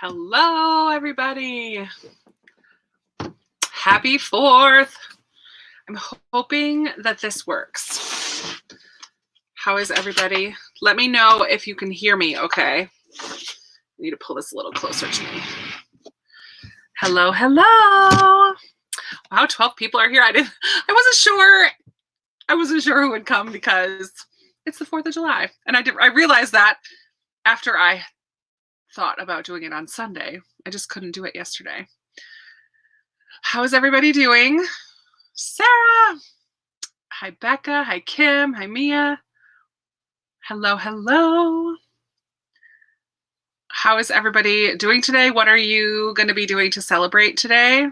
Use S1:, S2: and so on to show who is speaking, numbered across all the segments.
S1: Hello, everybody. Happy 4th. I'm hoping that this works. How is everybody? Let me know if you can hear me, okay? I need to pull this a little closer to me. Hello, hello. Wow, 12 people are here. I wasn't sure who would come because it's the 4th of July. And I realized that after I thought about doing it on Sunday. I just couldn't do it yesterday. How is everybody doing? Sarah. Hi, Becca. Hi, Kim. Hi, Mia. Hello, hello. How is everybody doing today? What are you going to be doing to celebrate today?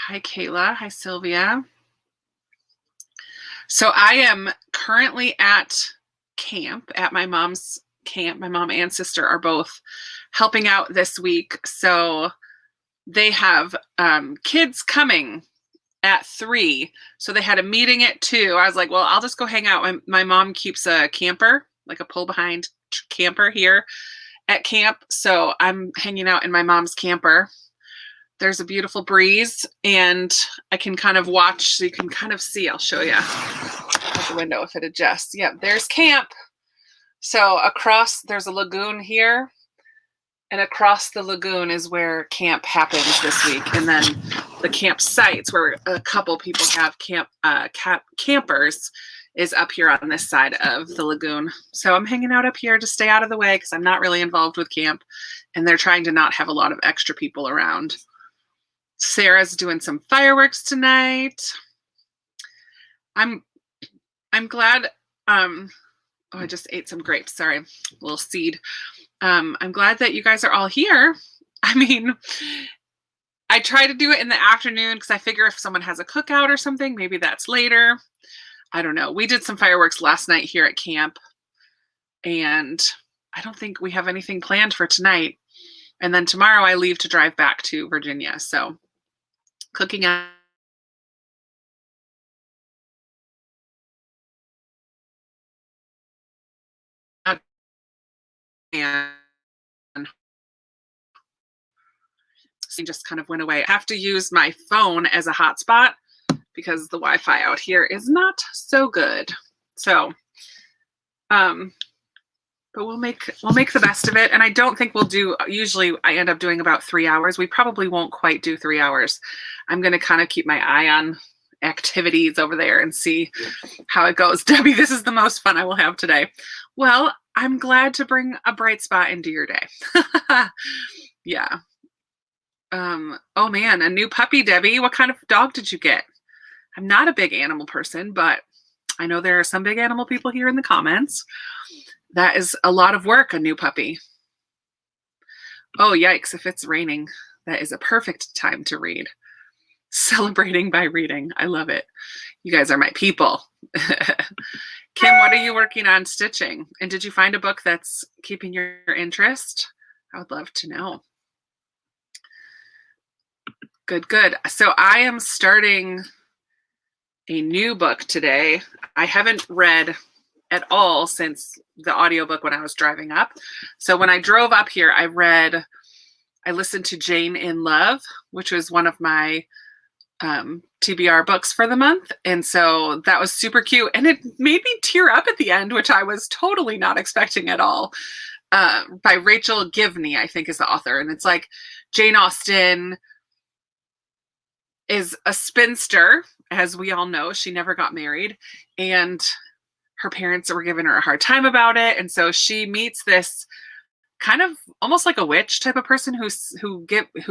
S1: Hi, Kayla. Hi, Sylvia. So I am currently at camp, at my mom's camp. My mom and sister are both helping out this week. So they have kids coming at 3. So they had a meeting at 2. I was like, well, I'll just go hang out. My mom keeps a camper, like a pull behind camper here at camp. So I'm hanging out in my mom's camper. There's a beautiful breeze and I can kind of watch, so you can kind of see. I'll show you out the window if it adjusts. Yeah, there's camp. So there's a lagoon here, and across the lagoon is where camp happens this week. And then the campsites where a couple people have campers is up here on this side of the lagoon. So I'm hanging out up here to stay out of the way because I'm not really involved with camp, and they're trying to not have a lot of extra people around. Sarah's doing some fireworks tonight. I'm glad. I just ate some grapes. Sorry, a little seed. I'm glad that you guys are all here. I mean, I try to do it in the afternoon because I figure if someone has a cookout or something, maybe that's later. I don't know. We did some fireworks last night here at camp, and I don't think we have anything planned for tonight. And then tomorrow I leave to drive back to Virginia. So cooking out. And just kind of went away. I have to use my phone as a hotspot because the Wi-Fi out here is not so good. So, but we'll make the best of it. And I don't think we'll do, usually I end up doing about 3 hours. We probably won't quite do 3 hours. I'm going to kind of keep my eye on activities over there and see how it goes. Debbie, this is the most fun I will have today. Well, I'm glad to bring a bright spot into your day. Yeah. Oh man, a new puppy, Debbie. What kind of dog did you get? I'm not a big animal person, but I know there are some big animal people here in the comments. That is a lot of work, a new puppy. Oh, yikes, if it's raining, that is a perfect time to read. Celebrating by reading. I love it. You guys are my people. Kim, what are you working on stitching? And did you find a book that's keeping your interest? I would love to know. Good, good. So I am starting a new book today. I haven't read at all since the audiobook when I was driving up. So when I drove up here, I listened to Jane in Love, which was one of my TBR books for the month. And so that was super cute. And it made me tear up at the end, which I was totally not expecting at all. By Rachel Givney, I think is the author. And it's like Jane Austen is a spinster, as we all know. She never got married, and her parents were giving her a hard time about it. And so she meets this kind of almost like a witch type of person who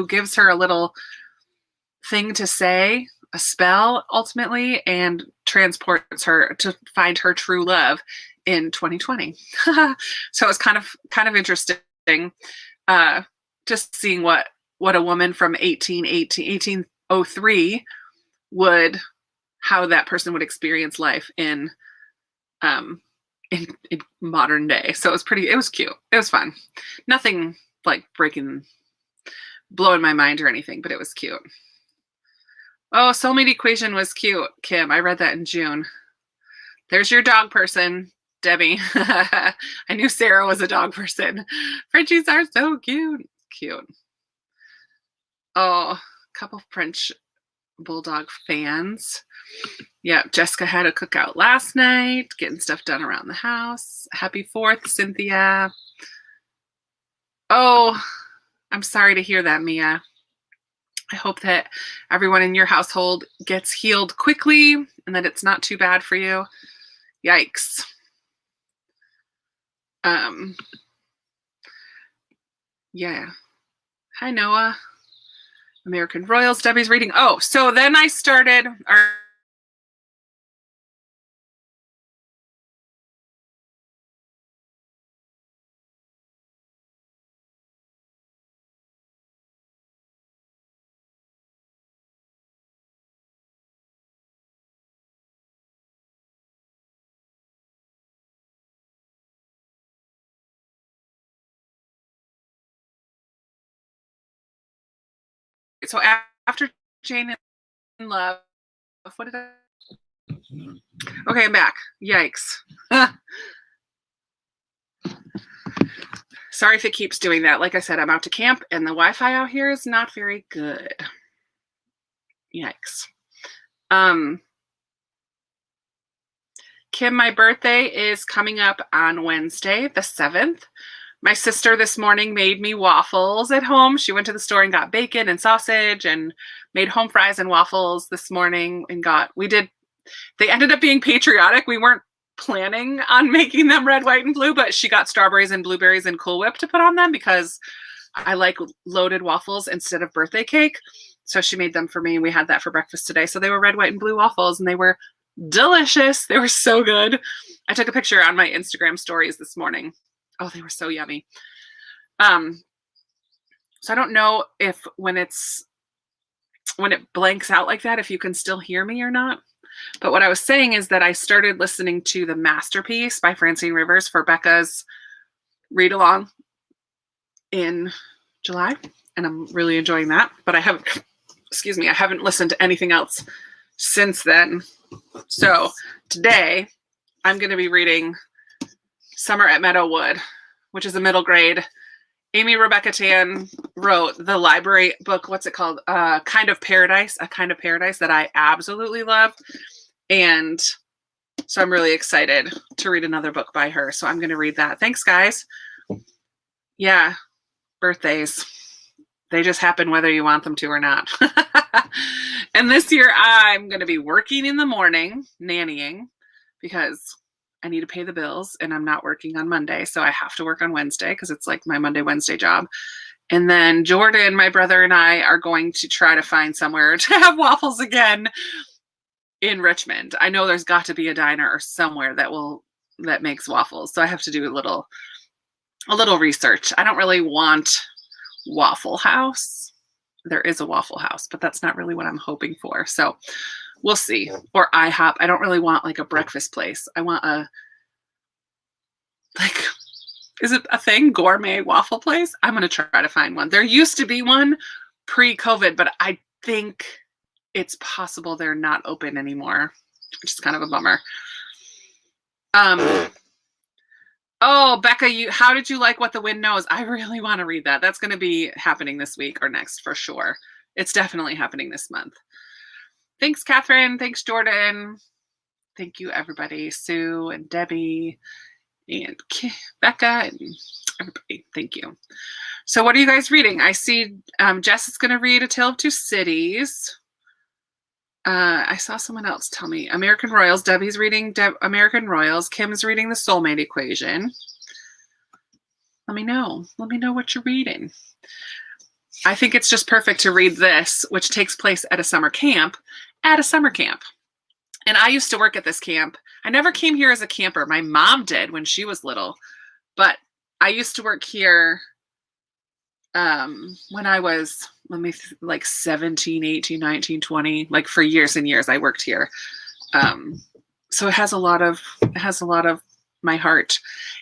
S1: gives her a little thing to say, a spell ultimately, and transports her to find her true love in 2020. So it's kind of interesting, just seeing what a woman from 1803 how that person would experience life in modern day. So it was cute. It was fun. Nothing like blowing my mind or anything, but it was cute. Oh, Soulmate Equation was cute, Kim. I read that in June. There's your dog person. Debbie. I knew Sarah was a dog person. Frenchies are so cute. Cute. Oh, a couple French bulldog fans. Yeah, Jessica had a cookout last night, getting stuff done around the house. Happy 4th, Cynthia. Oh, I'm sorry to hear that, Mia. I hope that everyone in your household gets healed quickly and that it's not too bad for you. Yikes. Yeah. Hi, Noah. American Royals, Debbie's reading. Oh, so then I started our so after Jane and Love, what did I? Okay, I'm back. Yikes. Sorry if it keeps doing that. Like I said, I'm out to camp and the Wi-Fi out here is not very good. Yikes. Kim, my birthday is coming up on Wednesday, the 7th. My sister this morning made me waffles at home. She went to the store and got bacon and sausage and made home fries and waffles this morning and they ended up being patriotic. We weren't planning on making them red, white, and blue, but she got strawberries and blueberries and Cool Whip to put on them because I like loaded waffles instead of birthday cake. So she made them for me. We had that for breakfast today. So they were red, white, and blue waffles and they were delicious. They were so good. I took a picture on my Instagram stories this morning. Oh, they were so yummy. So I don't know if when it blanks out like that, if you can still hear me or not. But what I was saying is that I started listening to The Masterpiece by Francine Rivers for Becca's read along in July. And I'm really enjoying that. But I haven't listened to anything else since then. So today I'm going to be reading Summer at Meadowood, which is a middle grade. Amy Rebecca Tan wrote the library book. What's it called? A Kind of Paradise that I absolutely love. And so I'm really excited to read another book by her. So I'm going to read that. Thanks, guys. Yeah, birthdays. They just happen whether you want them to or not. And this year I'm going to be working in the morning, nannying, because I need to pay the bills and I'm not working on Monday. So I have to work on Wednesday because it's like my Monday, Wednesday job. And then Jordan, my brother, and I are going to try to find somewhere to have waffles again in Richmond. I know there's got to be a diner or somewhere that makes waffles. So I have to do a little research. I don't really want Waffle House. There is a Waffle House, but that's not really what I'm hoping for. So we'll see. Or IHOP. I don't really want like a breakfast place. I want is it a thing? Gourmet waffle place? I'm going to try to find one. There used to be one pre-COVID, but I think it's possible they're not open anymore, which is kind of a bummer. Oh, Becca, how did you like What the Wind Knows? I really want to read that. That's going to be happening this week or next for sure. It's definitely happening this month. Thanks, Catherine. Thanks, Jordan. Thank you, everybody. Sue and Debbie and Becca and everybody. Thank you. So what are you guys reading? I see Jess is going to read A Tale of Two Cities. I saw someone else tell me American Royals. Debbie's reading American Royals. Kim's reading The Soulmate Equation. Let me know. Let me know what you're reading. I think it's just perfect to read this, which takes place at a summer camp. And I used to work at this camp. I never came here as a camper. My mom did when she was little. But I used to work here when I was, 17, 18, 19, 20, like for years and years I worked here. So it has a lot of my heart.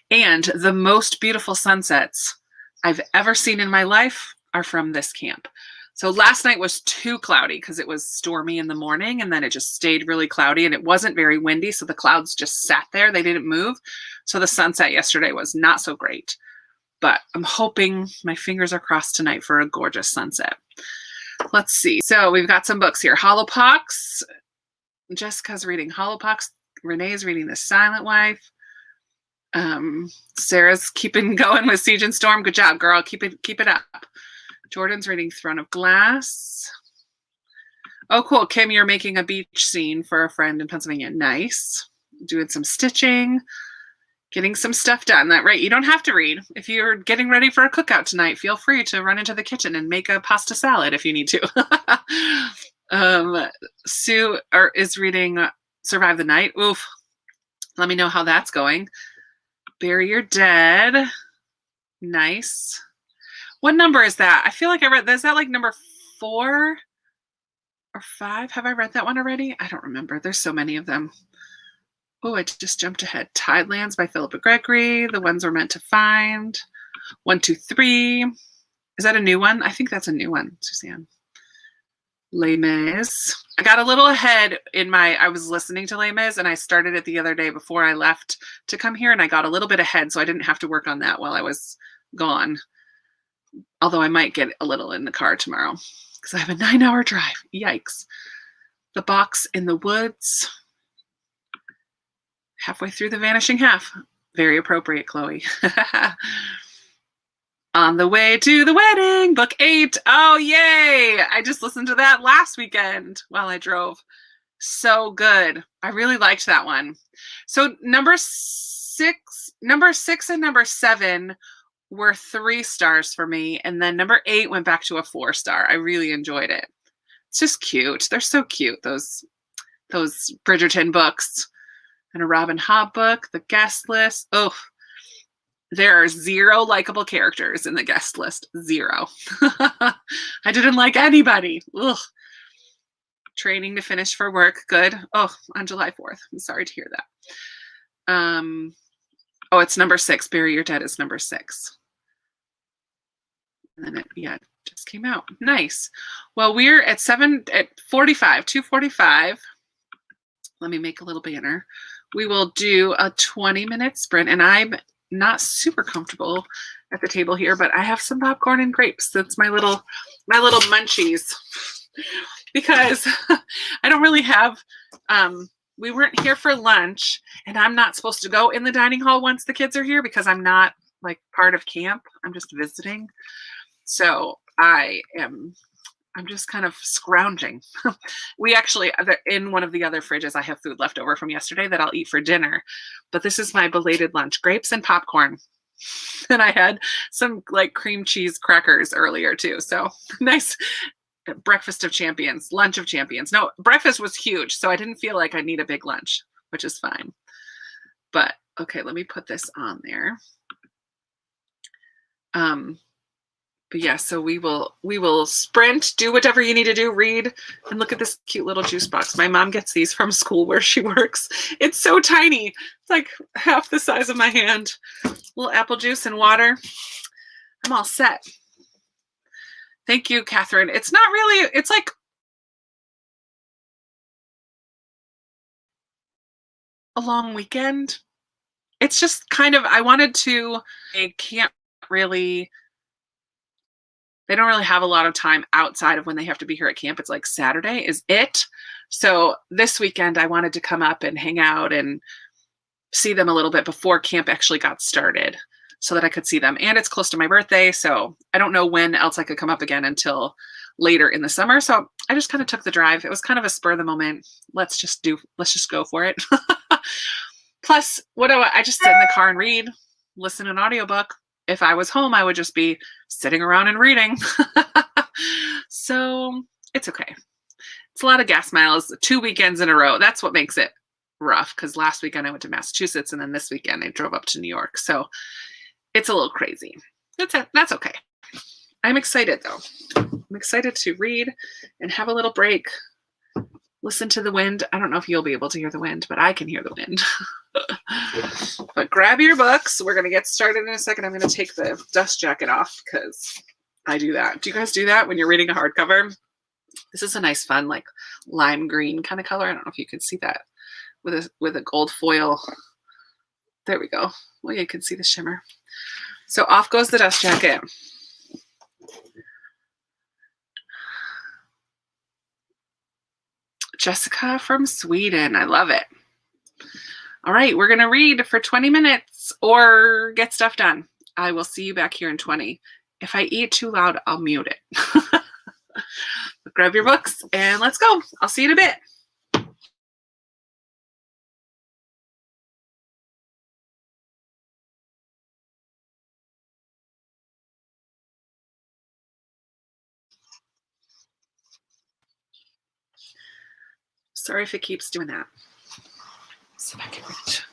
S1: And the most beautiful sunsets I've ever seen in my life are from this camp. So last night was too cloudy because it was stormy in the morning, and then it just stayed really cloudy, and it wasn't very windy. So the clouds just sat there. They didn't move. So the sunset yesterday was not so great, but I'm hoping, my fingers are crossed tonight for a gorgeous sunset. Let's see. So we've got some books here. Hollowpox. Jessica's reading Hollowpox. Renee's reading The Silent Wife. Sarah's keeping going with Siege and Storm. Good job, girl. Keep it up. Jordan's reading Throne of Glass. Oh, cool. Kim, you're making a beach scene for a friend in Pennsylvania. Nice. Doing some stitching, getting some stuff done. That right. You don't have to read. If you're getting ready for a cookout tonight, feel free to run into the kitchen and make a pasta salad if you need to. Sue is reading Survive the Night. Oof. Let me know how that's going. Bury Your Dead. Nice. What number is that? I feel like I read, is that like number 4 or 5? Have I read that one already? I don't remember. There's so many of them. Oh, I just jumped ahead. Tidelands by Philippa Gregory. The Ones We're Meant to Find. 1, 2, 3. Is that a new one? I think that's a new one, Suzanne. Les Mis. I got a little ahead I was listening to Les Mis, and I started it the other day before I left to come here, and I got a little bit ahead, so I didn't have to work on that while I was gone. Although I might get a little in the car tomorrow because I have a 9-hour drive. Yikes. The Box in the Woods. Halfway through The Vanishing Half. Very appropriate, Chloe. On the Way to the Wedding, book 8. Oh, yay. I just listened to that last weekend while I drove. So good. I really liked that one. So number 6 and number 7 were 3 stars for me, and then number 8 went back to a 4-star. I really enjoyed it. It's just cute. They're so cute, those Bridgerton books. And a Robin Hobb book, The Guest List. Oh, there are 0 likable characters in The Guest List. 0. I didn't like anybody. Ugh. Training to Finish for Work. Good. Oh, on July 4th. I'm sorry to hear that. Oh, it's number 6. Bury Your Dead is number 6. And then it just came out. Nice. Well, we're at 2:45. Let me make a little banner. We will do a 20-minute sprint, and I'm not super comfortable at the table here, but I have some popcorn and grapes. That's my little munchies because I don't really have, we weren't here for lunch, and I'm not supposed to go in the dining hall once the kids are here because I'm not like part of camp. I'm just visiting. So I'm just kind of scrounging. We actually, in one of the other fridges, I have food left over from yesterday that I'll eat for dinner. But this is my belated lunch, grapes and popcorn. And I had some like cream cheese crackers earlier too. So nice breakfast of champions, lunch of champions. No, breakfast was huge. So I didn't feel like I need a big lunch, which is fine. But okay, let me put this on there. But yeah, so we will sprint, do whatever you need to do, read, and look at this cute little juice box. My mom gets these from school where she works. It's so tiny. It's like half the size of my hand. A little apple juice and water. I'm all set. Thank you, Catherine. It's not really, it's like a long weekend. It's just kind of, I can't really, they don't really have a lot of time outside of when they have to be here at camp. It's like Saturday is it. So this weekend I wanted to come up and hang out and see them a little bit before camp actually got started so that I could see them. And it's close to my birthday. So I don't know when else I could come up again until later in the summer. So I just kind of took the drive. It was kind of a spur of the moment. Let's just go for it. Plus, I just sit in the car and read, listen to an audiobook. If I was home, I would just be sitting around and reading. So it's okay. It's a lot of gas miles, 2 weekends in a row. That's what makes it rough, because last weekend I went to Massachusetts, and then this weekend I drove up to New York. So it's a little crazy. That's okay. I'm excited, though. I'm excited to read and have a little break. Listen to the wind. I don't know if you'll be able to hear the wind, but I can hear the wind. But grab your books. We're going to get started in a second. I'm going to take the dust jacket off because I do that. Do you guys do that when you're reading a hardcover? This is a nice, fun, like lime green kind of color. I don't know if you can see that with a gold foil. There we go. Well, you can see the shimmer. So off goes the dust jacket. Jessica from Sweden. I love it. All right, we're going to read for 20 minutes or get stuff done. I will see you back here in 20. If I eat too loud, I'll mute it. Grab your books and let's go. I'll see you in a bit. Sorry if it keeps doing that. See if I can reach.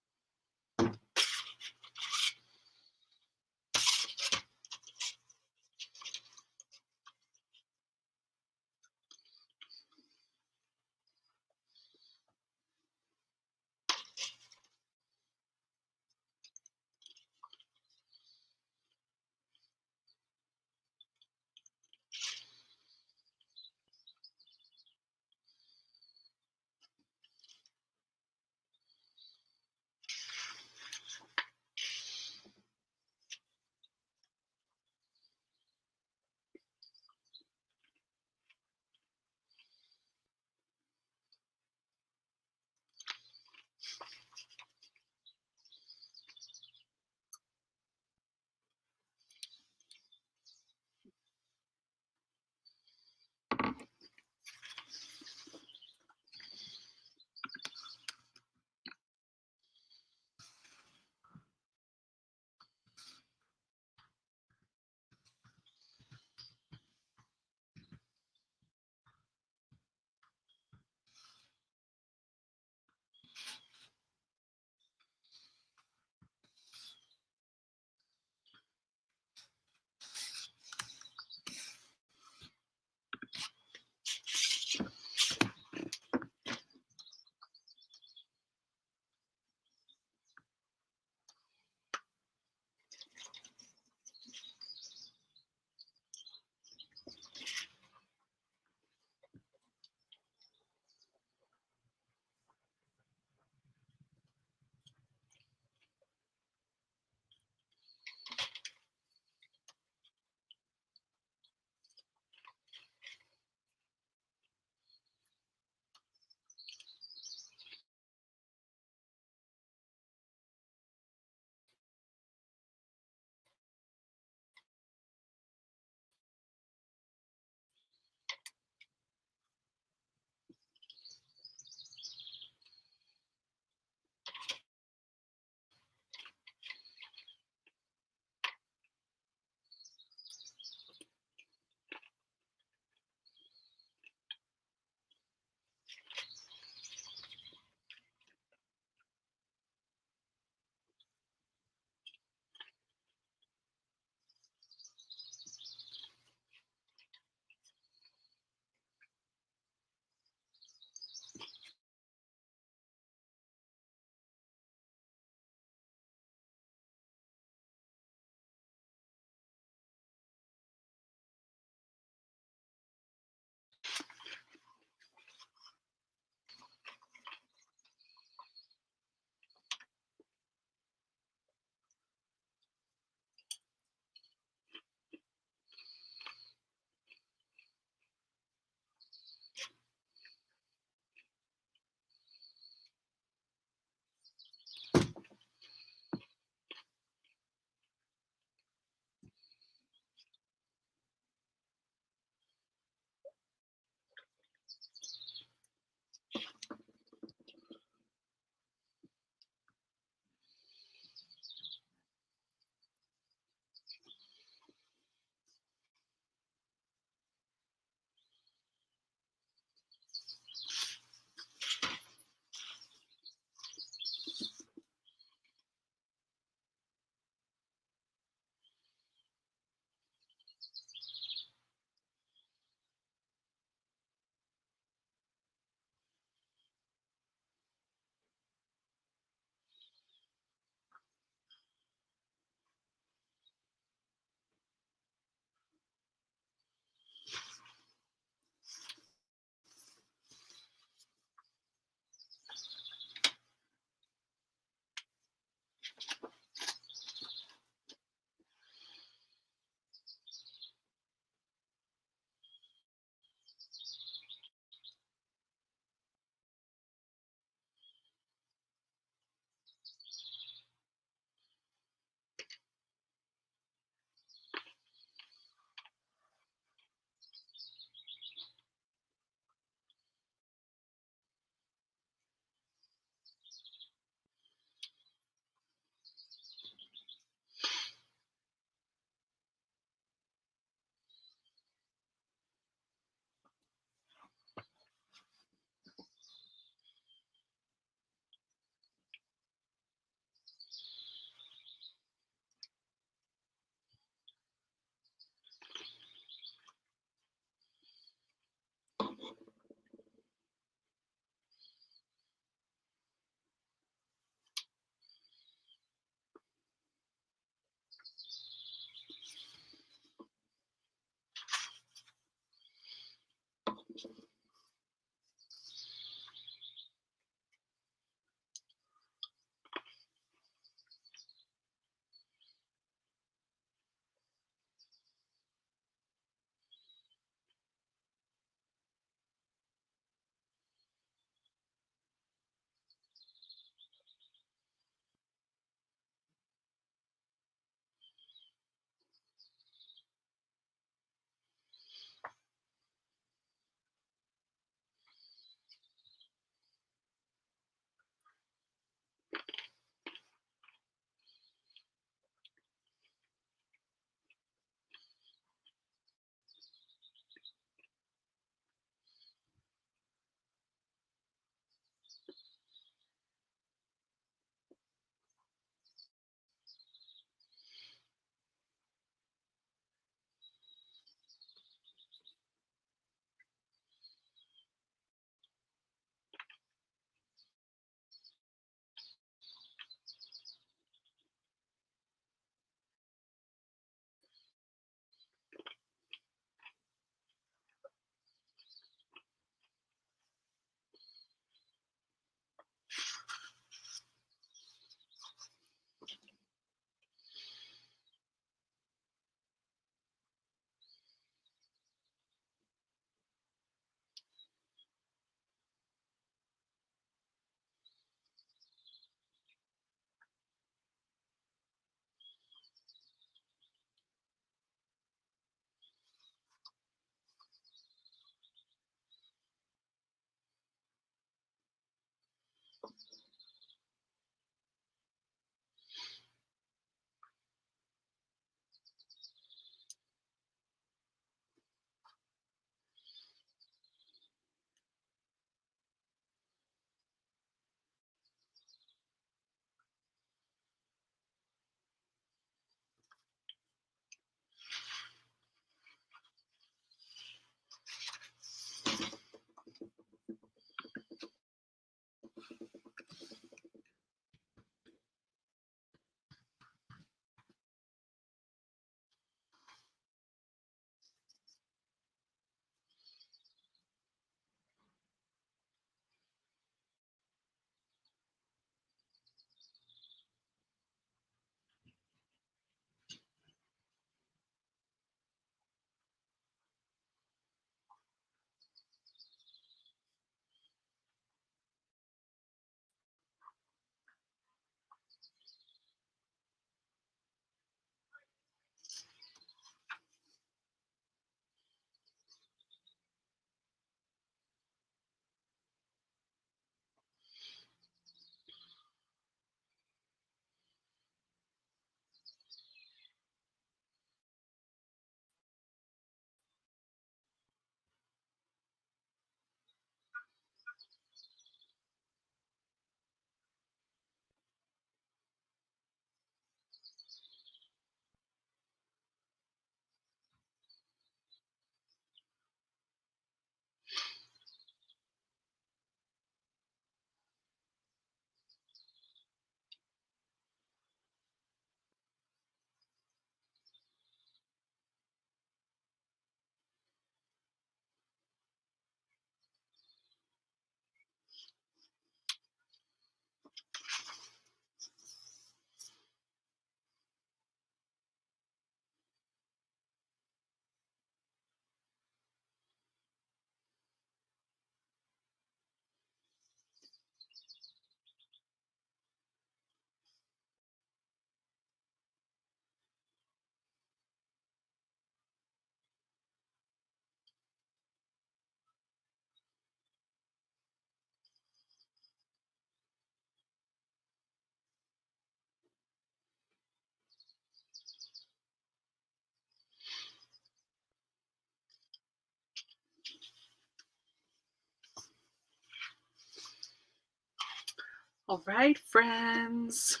S1: All right, friends,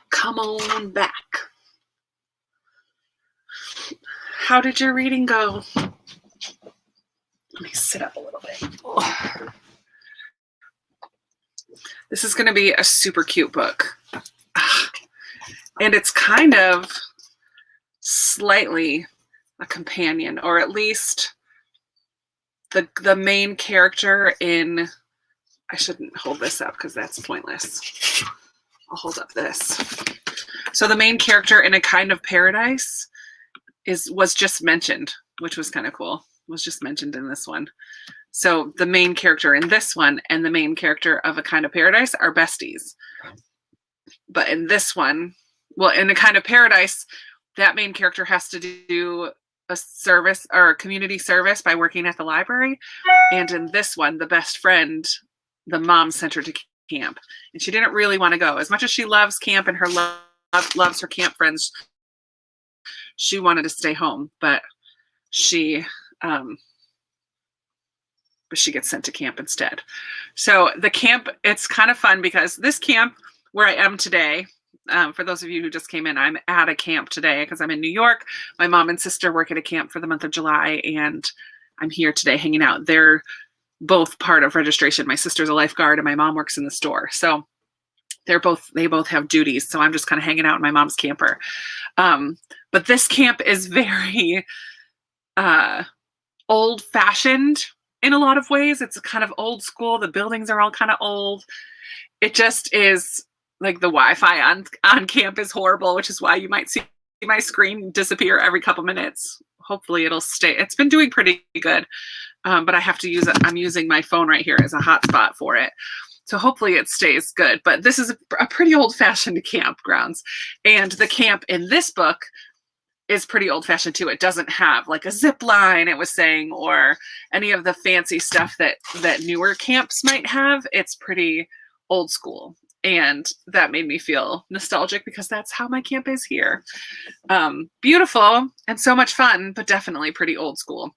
S1: come on back. How did your reading go? Let me sit up a little bit. Oh. This is going to be a super cute book. And it's kind of slightly a companion, or at least the main character in, I shouldn't hold this up because that's pointless. I'll hold up this. So the main character in A Kind of Paradise was just mentioned, which was kind of cool. Was just mentioned in this one. So the main character in this one and the main character of A Kind of Paradise are besties. But in this one, well, in A Kind of Paradise, that main character has to do a service or a community service by working at the library. And in this one, the best friend, the mom sent her to camp. And she didn't really want to go. As much as she loves camp and loves her camp friends, she wanted to stay home. But she gets sent to camp instead. So the camp, it's kind of fun because this camp where I am today, for those of you who just came in, I'm at a camp today because I'm in New York. My mom and sister work at a camp for the month of July, and I'm here today hanging out. They're both part of registration. My sister's a lifeguard and my mom works in the store. So they both have duties. So I'm just kind of hanging out in my mom's camper. But this camp is very old-fashioned in a lot of ways. It's kind of old school. The buildings are all kind of old. It just is like the Wi-Fi on camp is horrible, which is why you might see my screen disappear every couple minutes. Hopefully it'll stay. It's been doing pretty good, but I have to use it. I'm using my phone right here as a hotspot for it. So hopefully it stays good. But this is a pretty old-fashioned campgrounds. And the camp in this book is pretty old-fashioned too. It doesn't have like a zip line, it was saying, or any of the fancy stuff that newer camps might have. It's pretty old school. And that made me feel nostalgic because that's how my camp is here. Beautiful and so much fun, but definitely pretty old school.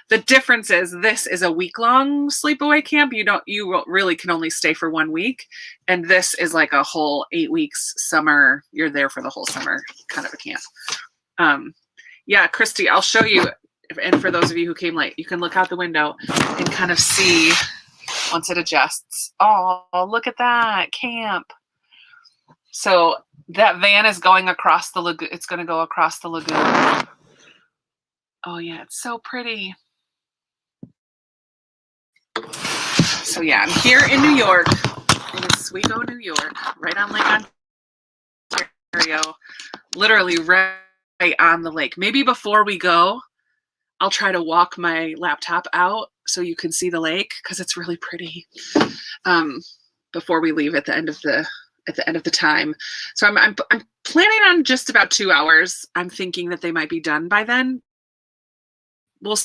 S1: The difference is this is a week-long sleepaway camp. You really can only stay for 1 week. And this is like a whole 8 weeks summer. You're there for the whole summer kind of a camp. Yeah, Christy, I'll show you. And for those of you who came late, you can look out the window and kind of see once it adjusts. Oh, look at that camp. So that van is going across the lagoon. It's going to go across the lagoon. Oh yeah, it's so pretty. So yeah, I'm here in New York, in Oswego, New York, right on Lake Ontario, literally right on the lake. Maybe before we go, I'll try to walk my laptop out so you can see the lake because it's really pretty. Before we leave at the end of the time. So I'm planning on just about 2 hours. I'm thinking that they might be done by then. We'll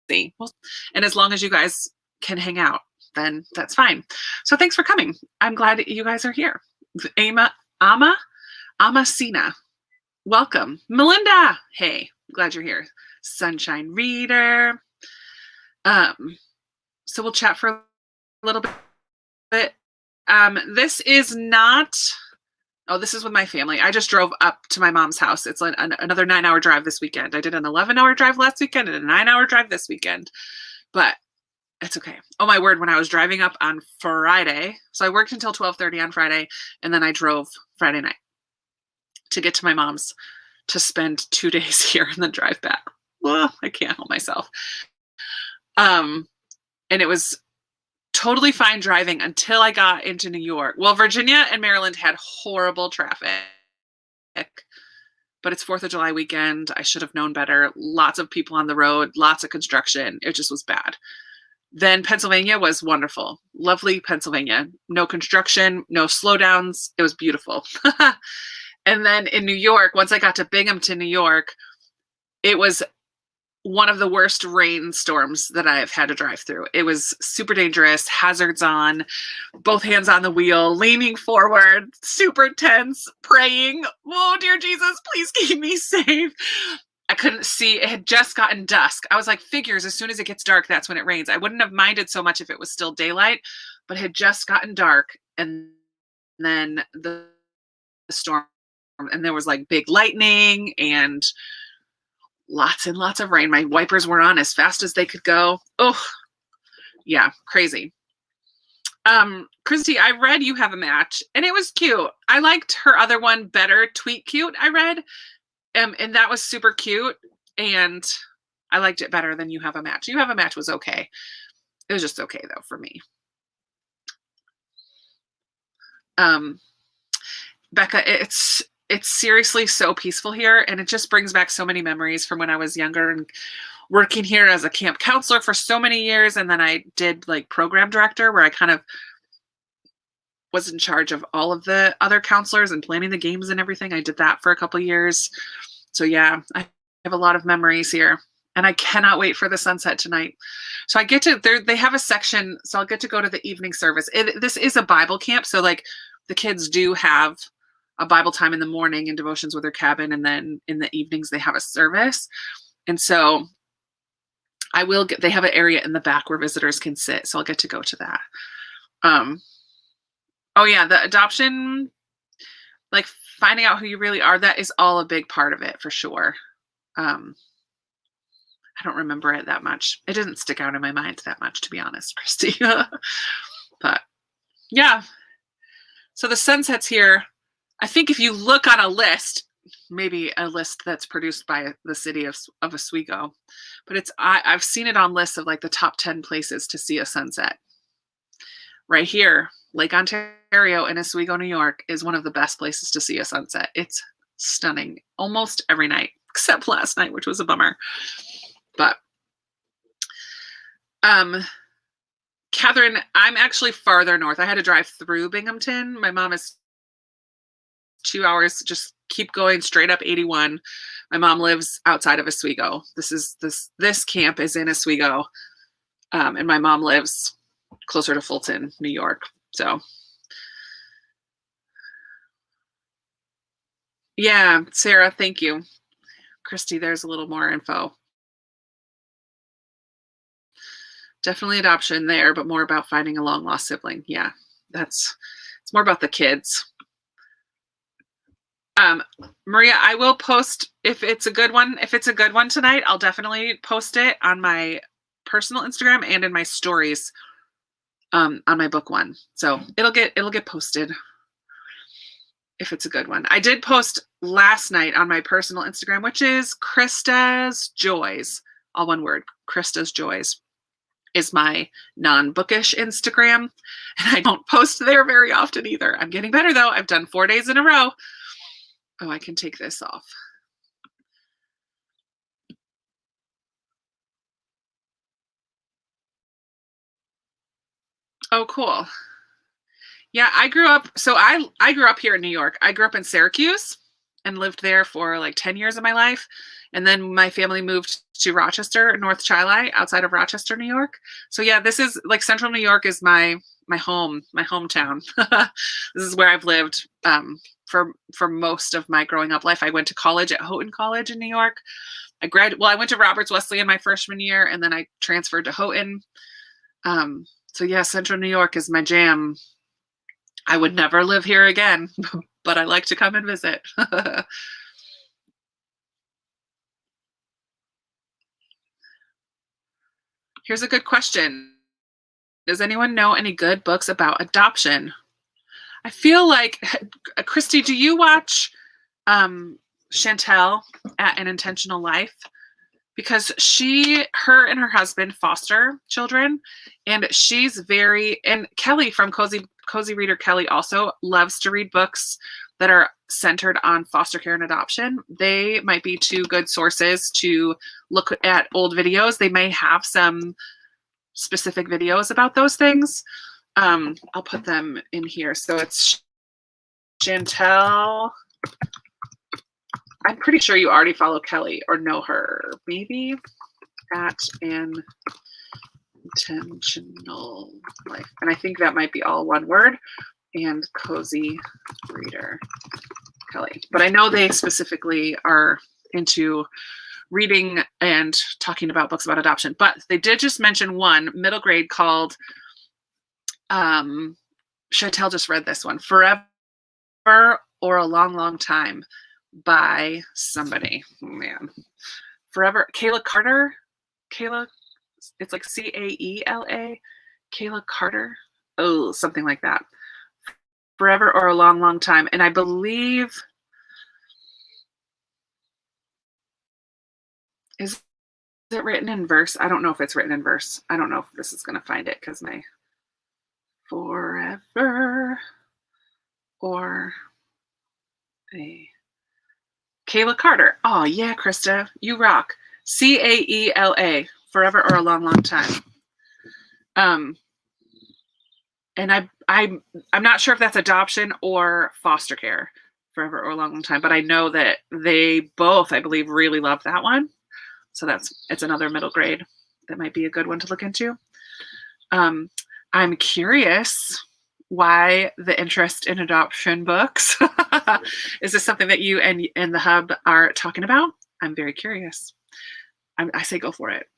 S1: see. And as long as you guys can hang out, then that's fine. So thanks for coming. I'm glad you guys are here. Amasina. Welcome. Melinda. Hey, glad you're here. Sunshine Reader. So we'll chat for a little bit. This is not, this is with my family. I just drove up to my mom's house. It's another 9-hour drive this weekend. I did an 11-hour drive last weekend and a 9-hour drive this weekend, but it's okay. Oh my word. When I was driving up on Friday, so I worked until 12:30 on Friday, and then I drove Friday night to get to my mom's to spend 2 days here and then drive back. Well, I can't help myself. And it was totally fine driving until I got into New York. Well, Virginia and Maryland had horrible traffic, but it's 4th of July weekend. I should have known better. Lots of people on the road, lots of construction. It just was bad. Then Pennsylvania was wonderful. Lovely Pennsylvania. No construction, no slowdowns. It was beautiful. And then in New York, once I got to Binghamton, New York, it was one of the worst rainstorms that I've had to drive through. It was super dangerous, hazards on, both hands on the wheel, leaning forward, super tense, praying, oh, dear Jesus, please keep me safe. I couldn't see. It had just gotten dusk. I was like, figures, as soon as it gets dark, that's when it rains. I wouldn't have minded so much if it was still daylight, but it had just gotten dark. And then the storm, and there was like big lightning and lots and lots of rain. My wipers were on as fast as they could go. Oh, yeah, crazy. Christy, I read You Have a Match, and it was cute. I liked her other one better, Tweet Cute, I read. And that was super cute. And I liked it better than You Have a Match. You Have a Match was okay. It was just okay though for me. Becca, it's seriously so peaceful here, and it just brings back so many memories from when I was younger and working here as a camp counselor for so many years. And then I did like program director, where I kind of was in charge of all of the other counselors and planning the games and everything. I did that for a couple years. So yeah, I have a lot of memories here, and I cannot wait for the sunset tonight. So I get to, they have a section, so I'll get to go to the evening service. This is a Bible camp, so like the kids do have a Bible time in the morning and devotions with their cabin, and then in the evenings they have a service. And so they have an area in the back where visitors can sit, so I'll get to go to that. Oh yeah, the adoption, like finding out who you really are, that is all a big part of it for sure. I don't remember it that much. It didn't stick out in my mind that much, to be honest, Christy. But yeah, so the sunsets here, I think if you look on a list, maybe a list that's produced by the city of Oswego, but I've seen it on lists of like the top 10 places to see a sunset. Right here, Lake Ontario in Oswego, New York is one of the best places to see a sunset. It's stunning almost every night, except last night, which was a bummer. But Catherine, I'm actually farther north. I had to drive through Binghamton. My mom is 2 hours, just keep going straight up 81. My mom lives outside of Oswego. This camp is in Oswego. And my mom lives closer to Fulton, New York. So yeah, Sarah, thank you. Christy, there's a little more info. Definitely adoption there, but more about finding a long lost sibling. Yeah, it's more about the kids. Maria, I will post if it's a good one. If it's a good one tonight, I'll definitely post it on my personal Instagram and in my stories on my book one. So it'll get posted if it's a good one. I did post last night on my personal Instagram, which is Krista's Joys, all one word. Krista's Joys is my non-bookish Instagram, and I don't post there very often either. I'm getting better though. I've done 4 days in a row. Oh, I can take this off. Oh, cool. Yeah, I grew up here in New York. I grew up in Syracuse and lived there for like 10 years of my life. And then my family moved to Rochester, North Chi-Li, outside of Rochester, New York. So yeah, this is like Central New York is my hometown. This is where I've lived for most of my growing up life. I went to college at Houghton College in New York. I went to Roberts Wesleyan my freshman year, and then I transferred to Houghton. So yeah, Central New York is my jam. I would never live here again, but I like to come and visit. Here's a good question. Does anyone know any good books about adoption? I feel like, Christy, do you watch Chantel at An Intentional Life? Because her and her husband foster children, and and Kelly from Cozy Reader Kelly also loves to read books that are centered on foster care and adoption. They might be two good sources to look at old videos. They may have some specific videos about those things. I'll put them in here. So it's Chantel. I'm pretty sure you already follow Kelly or know her, maybe, at An Intentional Life. And I think that might be all one word, and Cozy Reader Kelly. But I know they specifically are into reading and talking about books about adoption. But they did just mention one middle grade called, Chantel just read this one, Forever or a Long, Long Time, by somebody. Oh, man. Forever. Kayla Carter. Kayla, it's like Caela. Kayla Carter. Oh, something like that. Forever or a Long, Long Time. And I believe, is it written in verse? I don't know if it's written in verse. I don't know if this is going to find it because my forever or a Kayla Carter. Oh yeah, Krista, you rock. Caela, forever or a long, long time. And I'm not sure if that's adoption or foster care, forever or a long, long time. But I know that they both, I believe, really love that one. So it's another middle grade that might be a good one to look into. I'm curious why the interest in adoption books. Is this something that you and the hub are talking about? I'm very curious. I say go for it.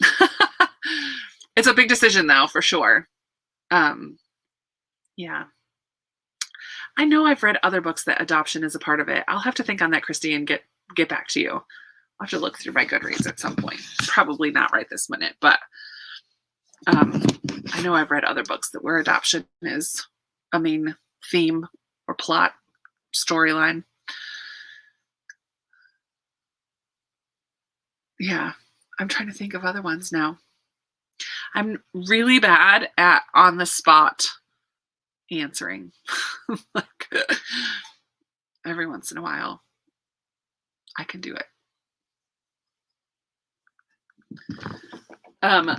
S1: It's a big decision though, for sure. Yeah. I know I've read other books that adoption is a part of it. I'll have to think on that, Christy, and get back to you. I'll have to look through my Goodreads at some point. Probably not right this minute, but I know I've read other books that where adoption is a main theme or plot storyline. Yeah, I'm trying to think of other ones now. I'm really bad at on the spot answering. Like, every once in a while, I can do it.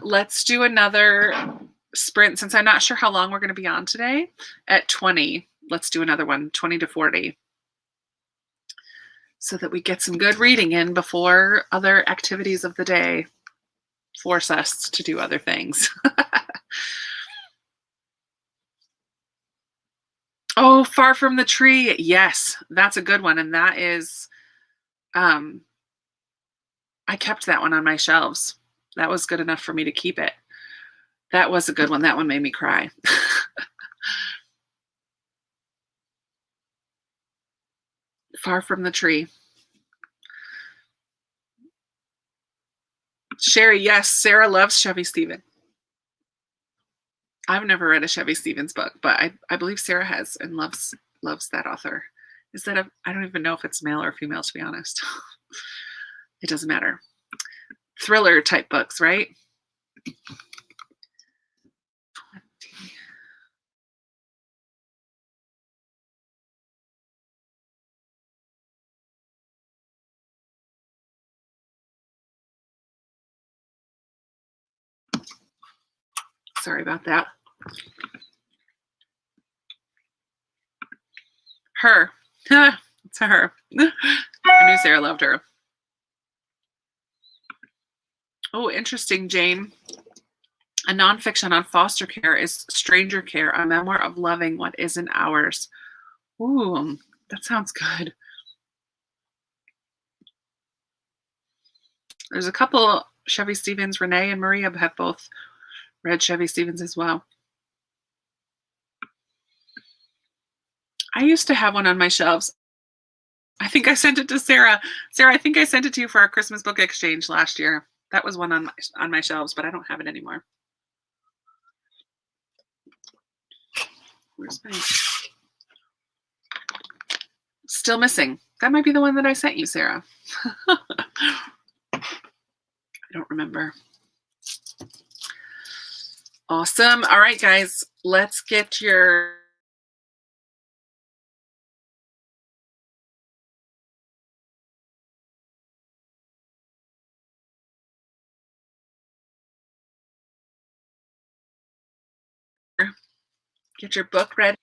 S1: Let's do another sprint since I'm not sure how long we're going to be on today. At 20, let's do another one, 20 to 40. So that we get some good reading in before other activities of the day force us to do other things. Oh, Far from the Tree. Yes, that's a good one. And that is, I kept that one on my shelves. That was good enough for me to keep it. That was a good one. That one made me cry. Far from the Tree. Sherry, yes, Sarah loves Chevy Stevens. I've never read a Chevy Stevens book, but I believe Sarah has and loves that author. Is that I don't even know if it's male or female, to be honest. It doesn't matter. Thriller type books, right? 20. Sorry about that. Her. It's her. I knew Sarah loved her. Oh, interesting, Jane. A nonfiction on foster care is Stranger Care, a memoir of loving what isn't ours. Ooh, that sounds good. There's a couple, Chevy Stevens, Renee and Maria have both read Chevy Stevens as well. I used to have one on my shelves. I think I sent it to Sarah. Sarah, I think I sent it to you for our Christmas book exchange last year. That was one on my shelves, but I don't have it anymore. Where's my... Still missing. That might be the one that I sent you, Sarah. I don't remember. Awesome. All right, guys, let's get your... Get your book ready.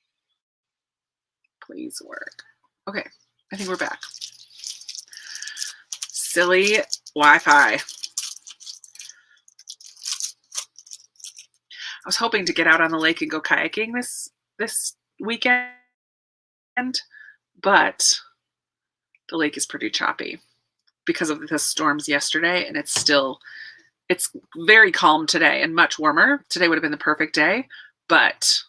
S1: Please work. Okay, I think we're back. Silly Wi-Fi. I was hoping to get out on the lake and go kayaking this weekend, but the lake is pretty choppy because of the storms yesterday, and it's very calm today and much warmer. Today would have been the perfect day, but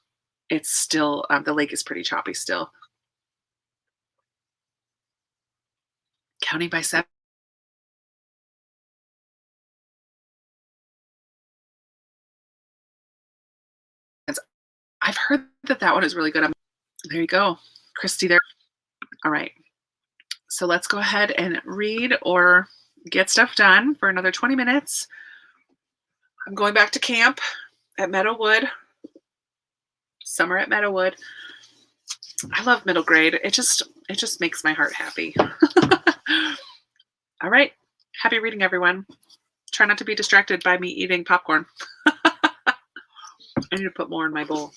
S1: it's still, the lake is pretty choppy still. Counting by 7. I've heard that one is really good. There you go, Christy there. All right. So let's go ahead and read or get stuff done for another 20 minutes. I'm going back to camp at Meadowood. Summer at Meadowood. I love middle grade. It just makes my heart happy. All right. Happy reading, everyone. Try not to be distracted by me eating popcorn. I need to put more in my bowl.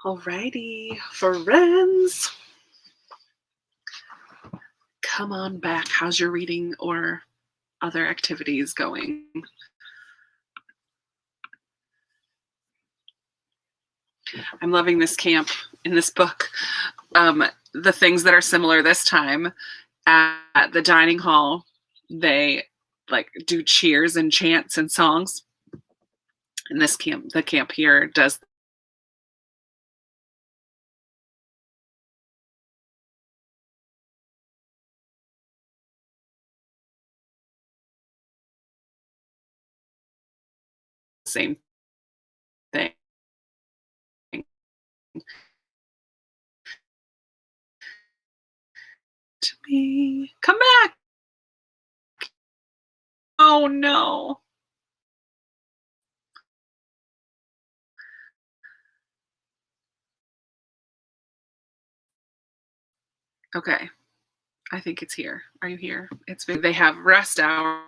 S1: Alrighty, friends. Come on back. How's your reading or other activities going? I'm loving this camp in this book. The things that are similar this time at the dining hall, they like do cheers and chants and songs. In this camp, the camp here does the same thing. To me, come back. Oh no. Okay. I think it's here. Are you here? They have rest hour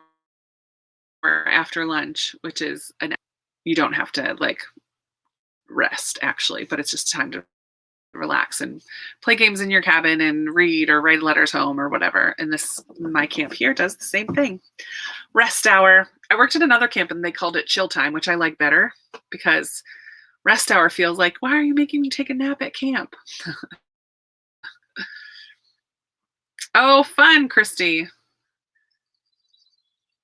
S1: after lunch, which is you don't have to like rest actually, but it's just time to relax and play games in your cabin and read or write letters home or whatever. And my camp here does the same thing. Rest hour. I worked at another camp and they called it chill time, which I like better because rest hour feels like, why are you making me take a nap at camp? Oh, fun, Christy.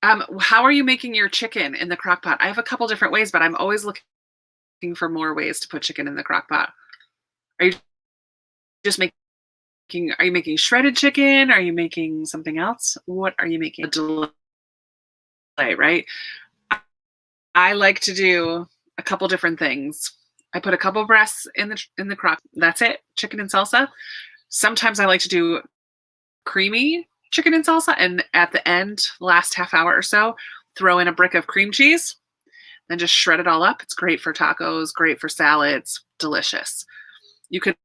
S1: How are you making your chicken in the crock pot? I have a couple different ways, but I'm always looking for more ways to put chicken in the crock pot. Are you just are you making shredded chicken? Are you making something else? What are you making? A delay, right? I like to do a couple different things. I put a couple breasts in the crock. That's it. Chicken and salsa. Sometimes I like to do creamy chicken and salsa, and at the end, last half hour or so, throw in a brick of cream cheese, then just shred it all up. It's great for tacos, great for salads, delicious. You could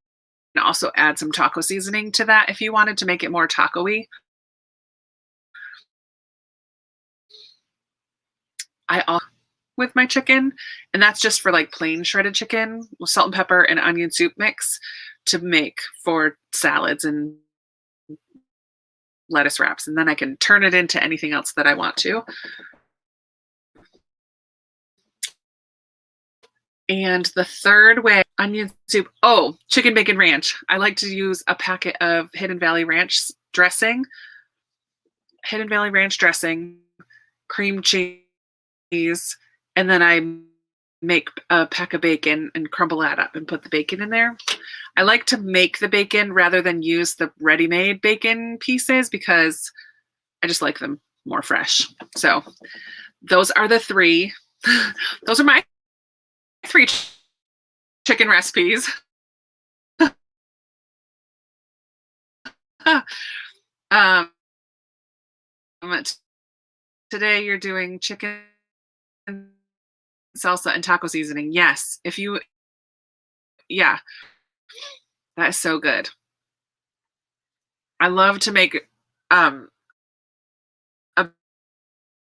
S1: also add some taco seasoning to that if you wanted to make it more taco-y. With my chicken, and that's just for like plain shredded chicken with salt and pepper and onion soup mix to make for salads and lettuce wraps, and then I can turn it into anything else that I want to. And the third way, onion soup. Oh, chicken bacon ranch. I like to use a packet of Hidden Valley Ranch dressing. Hidden Valley Ranch dressing, cream cheese, and then I make a pack of bacon and crumble that up and put the bacon in there. I like to make the bacon rather than use the ready-made bacon pieces because I just like them more fresh. So those are the three. Those are my 3 chicken recipes. Today you're doing chicken salsa and taco seasoning. Yes. Yeah, that is so good. I love to make a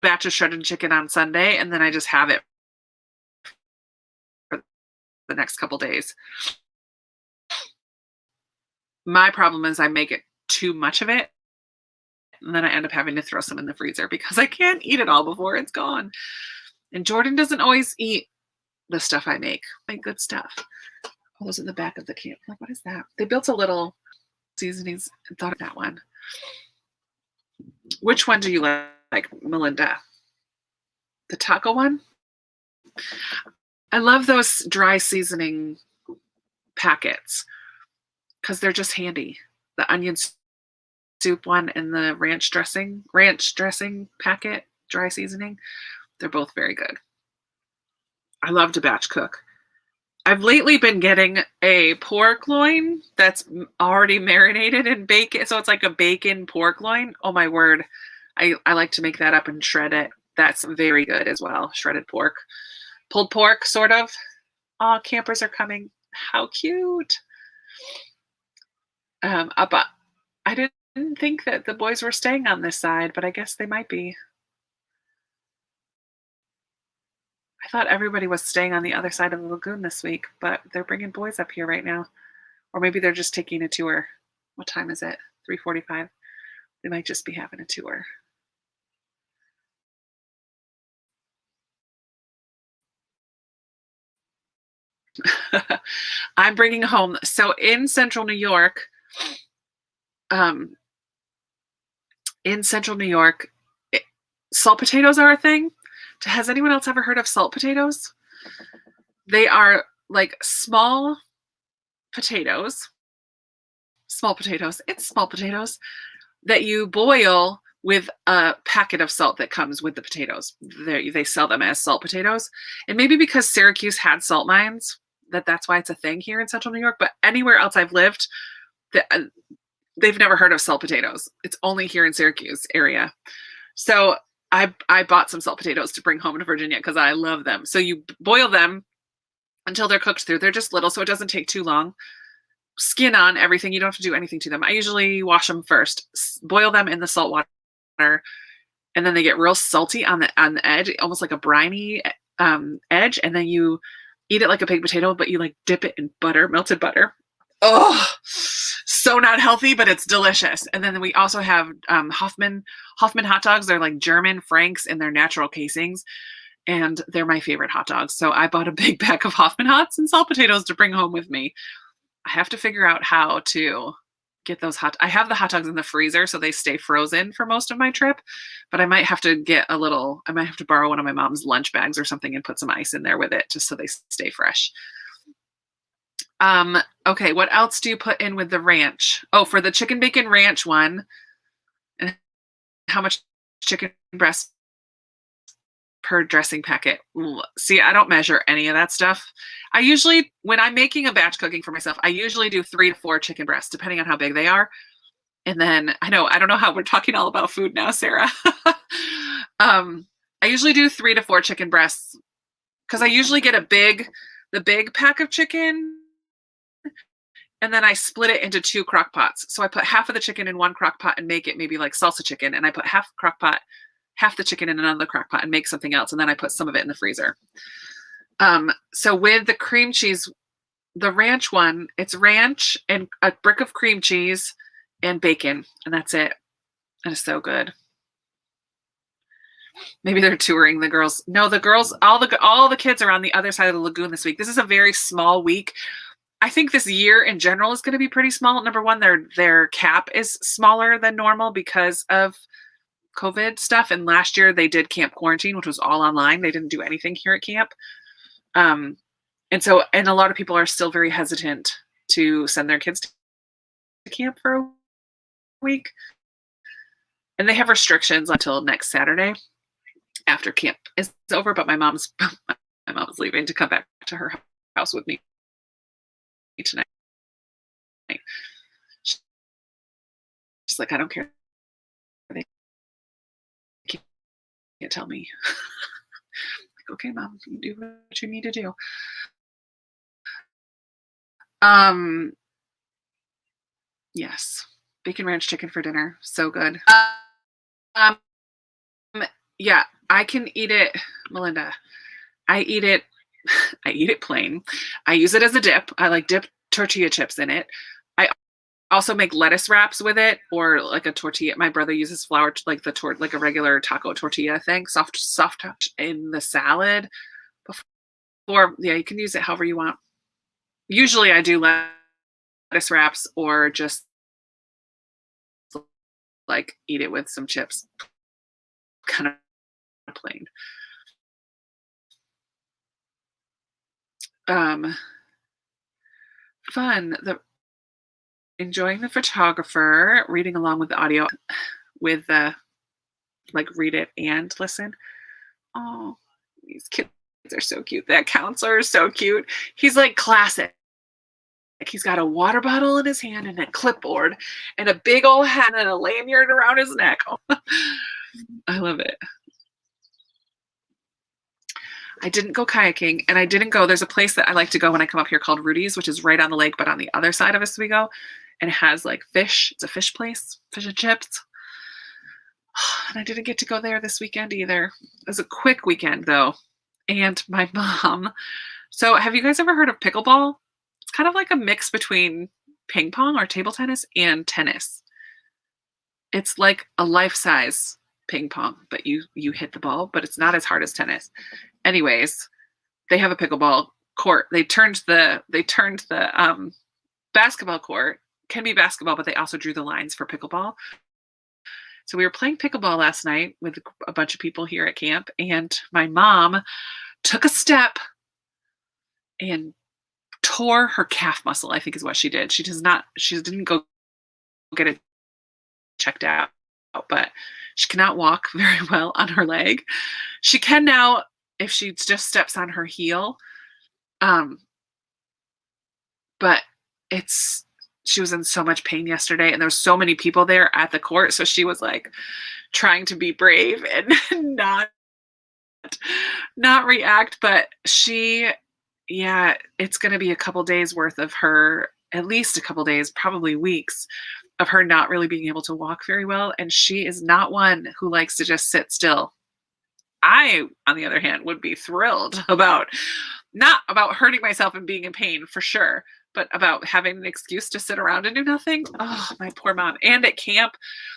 S1: batch of shredded chicken on Sunday, and then I just have it for the next couple days. My problem is I make it too much of it, and then I end up having to throw some in the freezer because I can't eat it all before it's gone. And Jordan doesn't always eat the stuff I make good stuff. Oh, those in the back of the camp. Like, what is that? They built a little seasonings and thought of that one. Which one do you like, Melinda? The taco one? I love those dry seasoning packets because they're just handy. The onion soup one and the ranch dressing packet, dry seasoning. They're both very good. I love to batch cook. I've lately been getting a pork loin that's already marinated in bacon. So it's like a bacon pork loin. Oh my word. I like to make that up and shred it. That's very good as well. Shredded pork. Pulled pork, sort of. Oh, campers are coming. How cute. I didn't think that the boys were staying on this side, but I guess they might be. I thought everybody was staying on the other side of the lagoon this week, but they're bringing boys up here right now. Or maybe they're just taking a tour. What time is it? 3:45. They might just be having a tour. I'm bringing home. So in central New York, um, salt potatoes are a thing. Has anyone else ever heard of salt potatoes? They are like small potatoes. It's small potatoes that you boil with a packet of salt that comes with the potatoes. They sell them as salt potatoes. And maybe because Syracuse had salt mines, that's why it's a thing here in central New York. But anywhere else I've lived, they've never heard of salt potatoes. It's only here in Syracuse area. So I bought some salt potatoes to bring home to Virginia because I love them. So you boil them until they're cooked through. They're just little, so it doesn't take too long. Skin on everything. You don't have to do anything to them. I usually wash them first, boil them in the salt water, and then they get real salty on the edge, almost like a briny edge. And then you eat it like a baked potato, but you like dip it in butter, melted butter. Oh, so not healthy, but it's delicious. And then we also have Hoffman hot dogs. They're like German Franks in their natural casings, and they're my favorite hot dogs. So I bought a big bag of Hoffman Hots and salt potatoes to bring home with me. I have to figure out how to get those I have the hot dogs in the freezer, so they stay frozen for most of my trip, but I might have to borrow one of my mom's lunch bags or something and put some ice in there with it just so they stay fresh. Okay, what else do you put in with the ranch? Oh, for the chicken bacon ranch one, and how much chicken breast per dressing packet? See, I don't measure any of that stuff. I usually, when I'm making a batch cooking for myself, I usually do 3 to 4 chicken breasts, depending on how big they are. And then I don't know how we're talking all about food now, Sarah. I usually do 3 to 4 chicken breasts because I usually get the big pack of chicken, and then I split it into 2 crock pots. So I put half of the chicken in one crock pot and make it maybe like salsa chicken, and I put half the chicken in another crock pot and make something else, and then I put some of it in the freezer. So with the cream cheese, the ranch one, it's ranch and a brick of cream cheese and bacon, and that's it. And it's so good. Maybe they're touring the girls. No, the girls, all the kids are on the other side of the lagoon this week. This is a very small week. I think this year in general is going to be pretty small. Number one, their cap is smaller than normal because of COVID stuff. And last year they did camp quarantine, which was all online. They didn't do anything here at camp. And a lot of people are still very hesitant to send their kids to camp for a week. And they have restrictions until next Saturday after camp is over. But my mom's leaving to come back to her house with me tonight. She's like, I don't care. They can't tell me. Like, okay, Mom, you do what you need to do. Yes, bacon ranch chicken for dinner, so good. Yeah, I can eat it, Melinda. I eat it plain. I use it as a dip. I like dip tortilla chips in it. I also make lettuce wraps with it, or like a tortilla. My brother uses flour, like like a regular taco tortilla thing, soft in the salad. Before, yeah, you can use it however you want. Usually I do lettuce wraps or just like eat it with some chips. Kind of plain. Fun. Enjoying the photographer, reading along with the audio with the read it and listen. Oh, these kids are so cute. That counselor is so cute. He's like classic. Like he's got a water bottle in his hand and a clipboard and a big old hat and a lanyard around his neck. I love it. I didn't go kayaking, and there's a place that I like to go when I come up here called Rudy's, which is right on the lake, but on the other side of Oswego, and it has like fish. It's a fish place, fish and chips. And I didn't get to go there this weekend either. It was a quick weekend though. and my mom. So have you guys ever heard of pickleball? It's kind of like a mix between ping pong or table tennis and tennis. It's like a life-size ping pong, but you hit the ball, but it's not as hard as tennis. Anyways, they have a pickleball court. They turned the basketball court, can be basketball, but they also drew the lines for pickleball. So we were playing pickleball last night with a bunch of people here at camp, and my mom took a step and tore her calf muscle, I think is what she did. She didn't go get it checked out, but she cannot walk very well on her leg. She can now if she just steps on her heel. But she was in so much pain yesterday, and there was so many people there at the court. So she was like trying to be brave and not react. But it's going to be a couple days worth of her, at least a couple days, probably weeks of her not really being able to walk very well. And she is not one who likes to just sit still. I, on the other hand, would be thrilled not about hurting myself and being in pain for sure, but about having an excuse to sit around and do nothing. Oh, my poor mom. And at camp,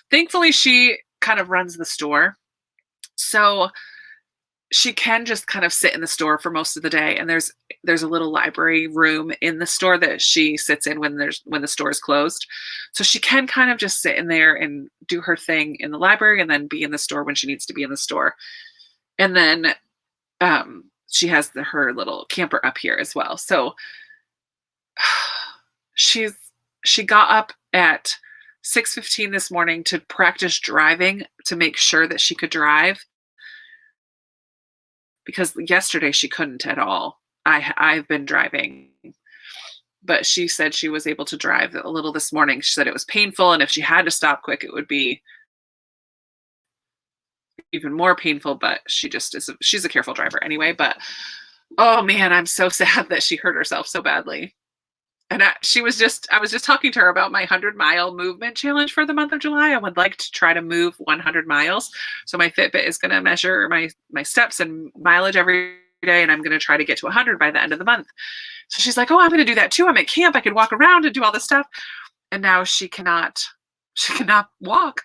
S1: thankfully, she kind of runs the store. So she can just kind of sit in the store for most of the day. And there's a little library room in the store that she sits in when the store is closed. So she can kind of just sit in there and do her thing in the library and then be in the store when she needs to be in the store. And then she has her little camper up here as well. So she got up at 6:15 this morning to practice driving to make sure that she could drive, because yesterday she couldn't at all. I've been driving, but she said she was able to drive a little this morning. She said it was painful, and if she had to stop quick, it would be even more painful, but she's a careful driver anyway. But oh man, I'm so sad that she hurt herself so badly. And I was just talking to her about my 100-mile movement challenge for the month of July. I would like to try to move 100 miles. So my Fitbit is going to measure my steps and mileage every day, and I'm going to try to get to 100 by the end of the month. So she's like, oh, I'm going to do that too. I'm at camp. I could walk around and do all this stuff. And now she cannot walk.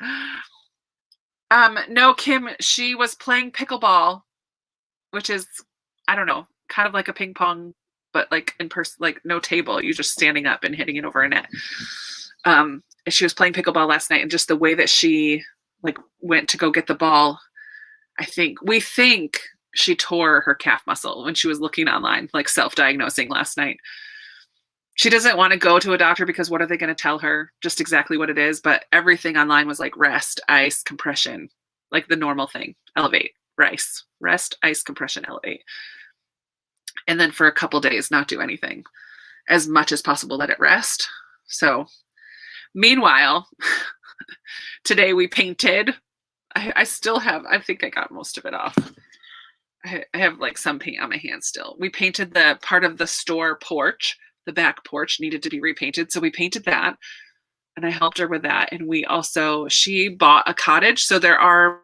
S1: No, Kim, she was playing pickleball, which is, I don't know, kind of like a ping pong, but like in person, like no table. You're just standing up and hitting it over a net. She was playing pickleball last night, and just the way that she like went to go get the ball, we think she tore her calf muscle when she was looking online, like self-diagnosing last night. She doesn't want to go to a doctor because what are they going to tell her? Just exactly what it is. But everything online was like rest, ice, compression, like the normal thing. Elevate, rest, ice, compression, elevate. And then for a couple days, not do anything. As much as possible, let it rest. So meanwhile, today we painted. I still have, I think I got most of it off. I have like some paint on my hands still. We painted the part of the store porch. The back porch needed to be repainted. So we painted that, and I helped her with that. And she bought a cottage. So there are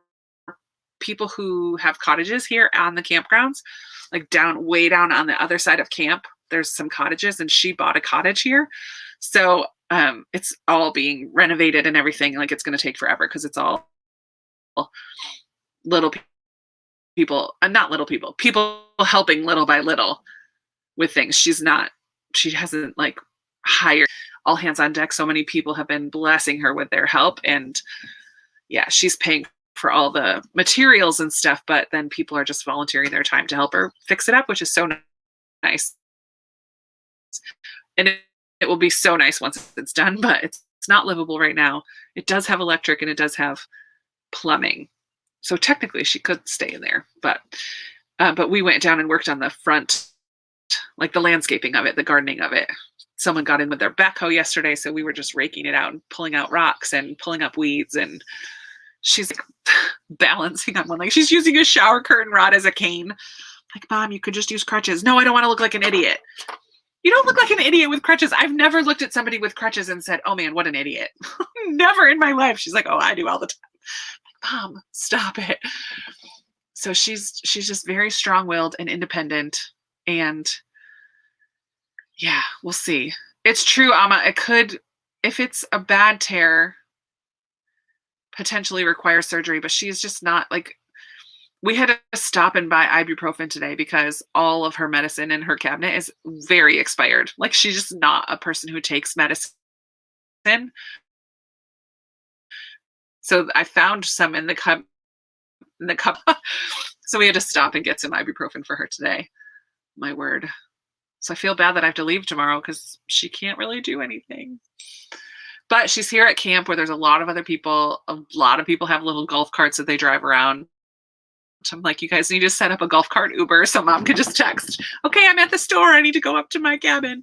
S1: people who have cottages here on the campgrounds, like way down on the other side of camp. There's some cottages, and she bought a cottage here. So it's all being renovated and everything. Like it's going to take forever because it's all little people, not little people helping little by little with things. She hasn't like hired all hands on deck. So many people have been blessing her with their help, and yeah, she's paying for all the materials and stuff, but then people are just volunteering their time to help her fix it up, which is so nice. And it will be so nice once it's done, but it's not livable right now. It does have electric and it does have plumbing. So technically she could stay in there, but we went down and worked on the front, like the landscaping of it, the gardening of it. Someone got in with their backhoe yesterday, so we were just raking it out and pulling out rocks and pulling up weeds, and she's like balancing on one leg. She's using a shower curtain rod as a cane. Like, Mom, you could just use crutches. No, I don't want to look like an idiot. You don't look like an idiot with crutches. I've never looked at somebody with crutches and said, oh man, what an idiot. Never in my life. She's like, oh, I do all the time. I'm like, Mom, stop it. So she's just very strong-willed and independent, and yeah, we'll see. It's true, Amma, it could, if it's a bad tear, potentially require surgery, but she's just not like, we had to stop and buy ibuprofen today because all of her medicine in her cabinet is very expired. Like, she's just not a person who takes medicine. So I found some in the cup. So we had to stop and get some ibuprofen for her today. My word. So I feel bad that I have to leave tomorrow because she can't really do anything. But she's here at camp where there's a lot of other people. A lot of people have little golf carts that they drive around. So I'm like, you guys need to set up a golf cart Uber so mom could just text, okay, I'm at the store. I need to go up to my cabin.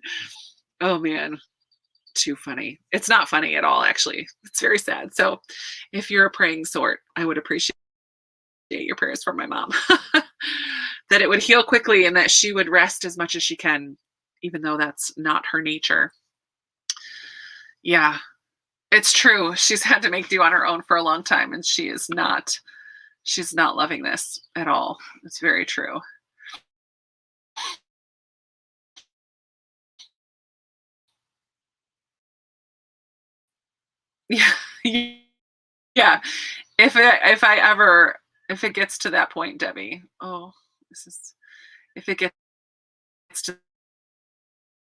S1: Oh, man. Too funny. It's not funny at all, actually. It's very sad. So if you're a praying sort, I would appreciate your prayers for my mom. That it would heal quickly and that she would rest as much as she can, even though that's not her nature. Yeah, it's true. She's had to make do on her own for a long time, and she's not loving this at all. It's very true. Yeah. Yeah. If it gets to that point, Debbie, if it gets to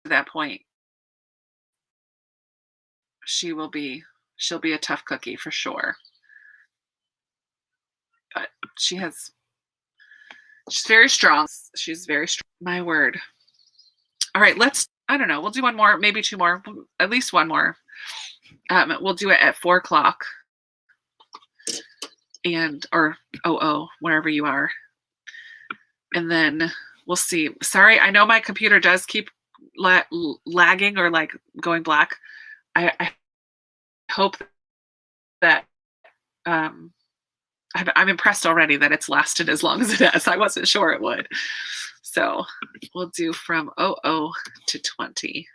S1: that point, she'll be a tough cookie for sure. But she's very strong. She's very strong. My word. All right, I don't know. We'll do one more, maybe two more, at least one more. We'll do it at 4:00 or wherever you are. And then we'll see. Sorry, I know my computer does keep lagging or like going black. I hope that I'm impressed already that it's lasted as long as it has. I wasn't sure it would. So we'll do from 00 to 20.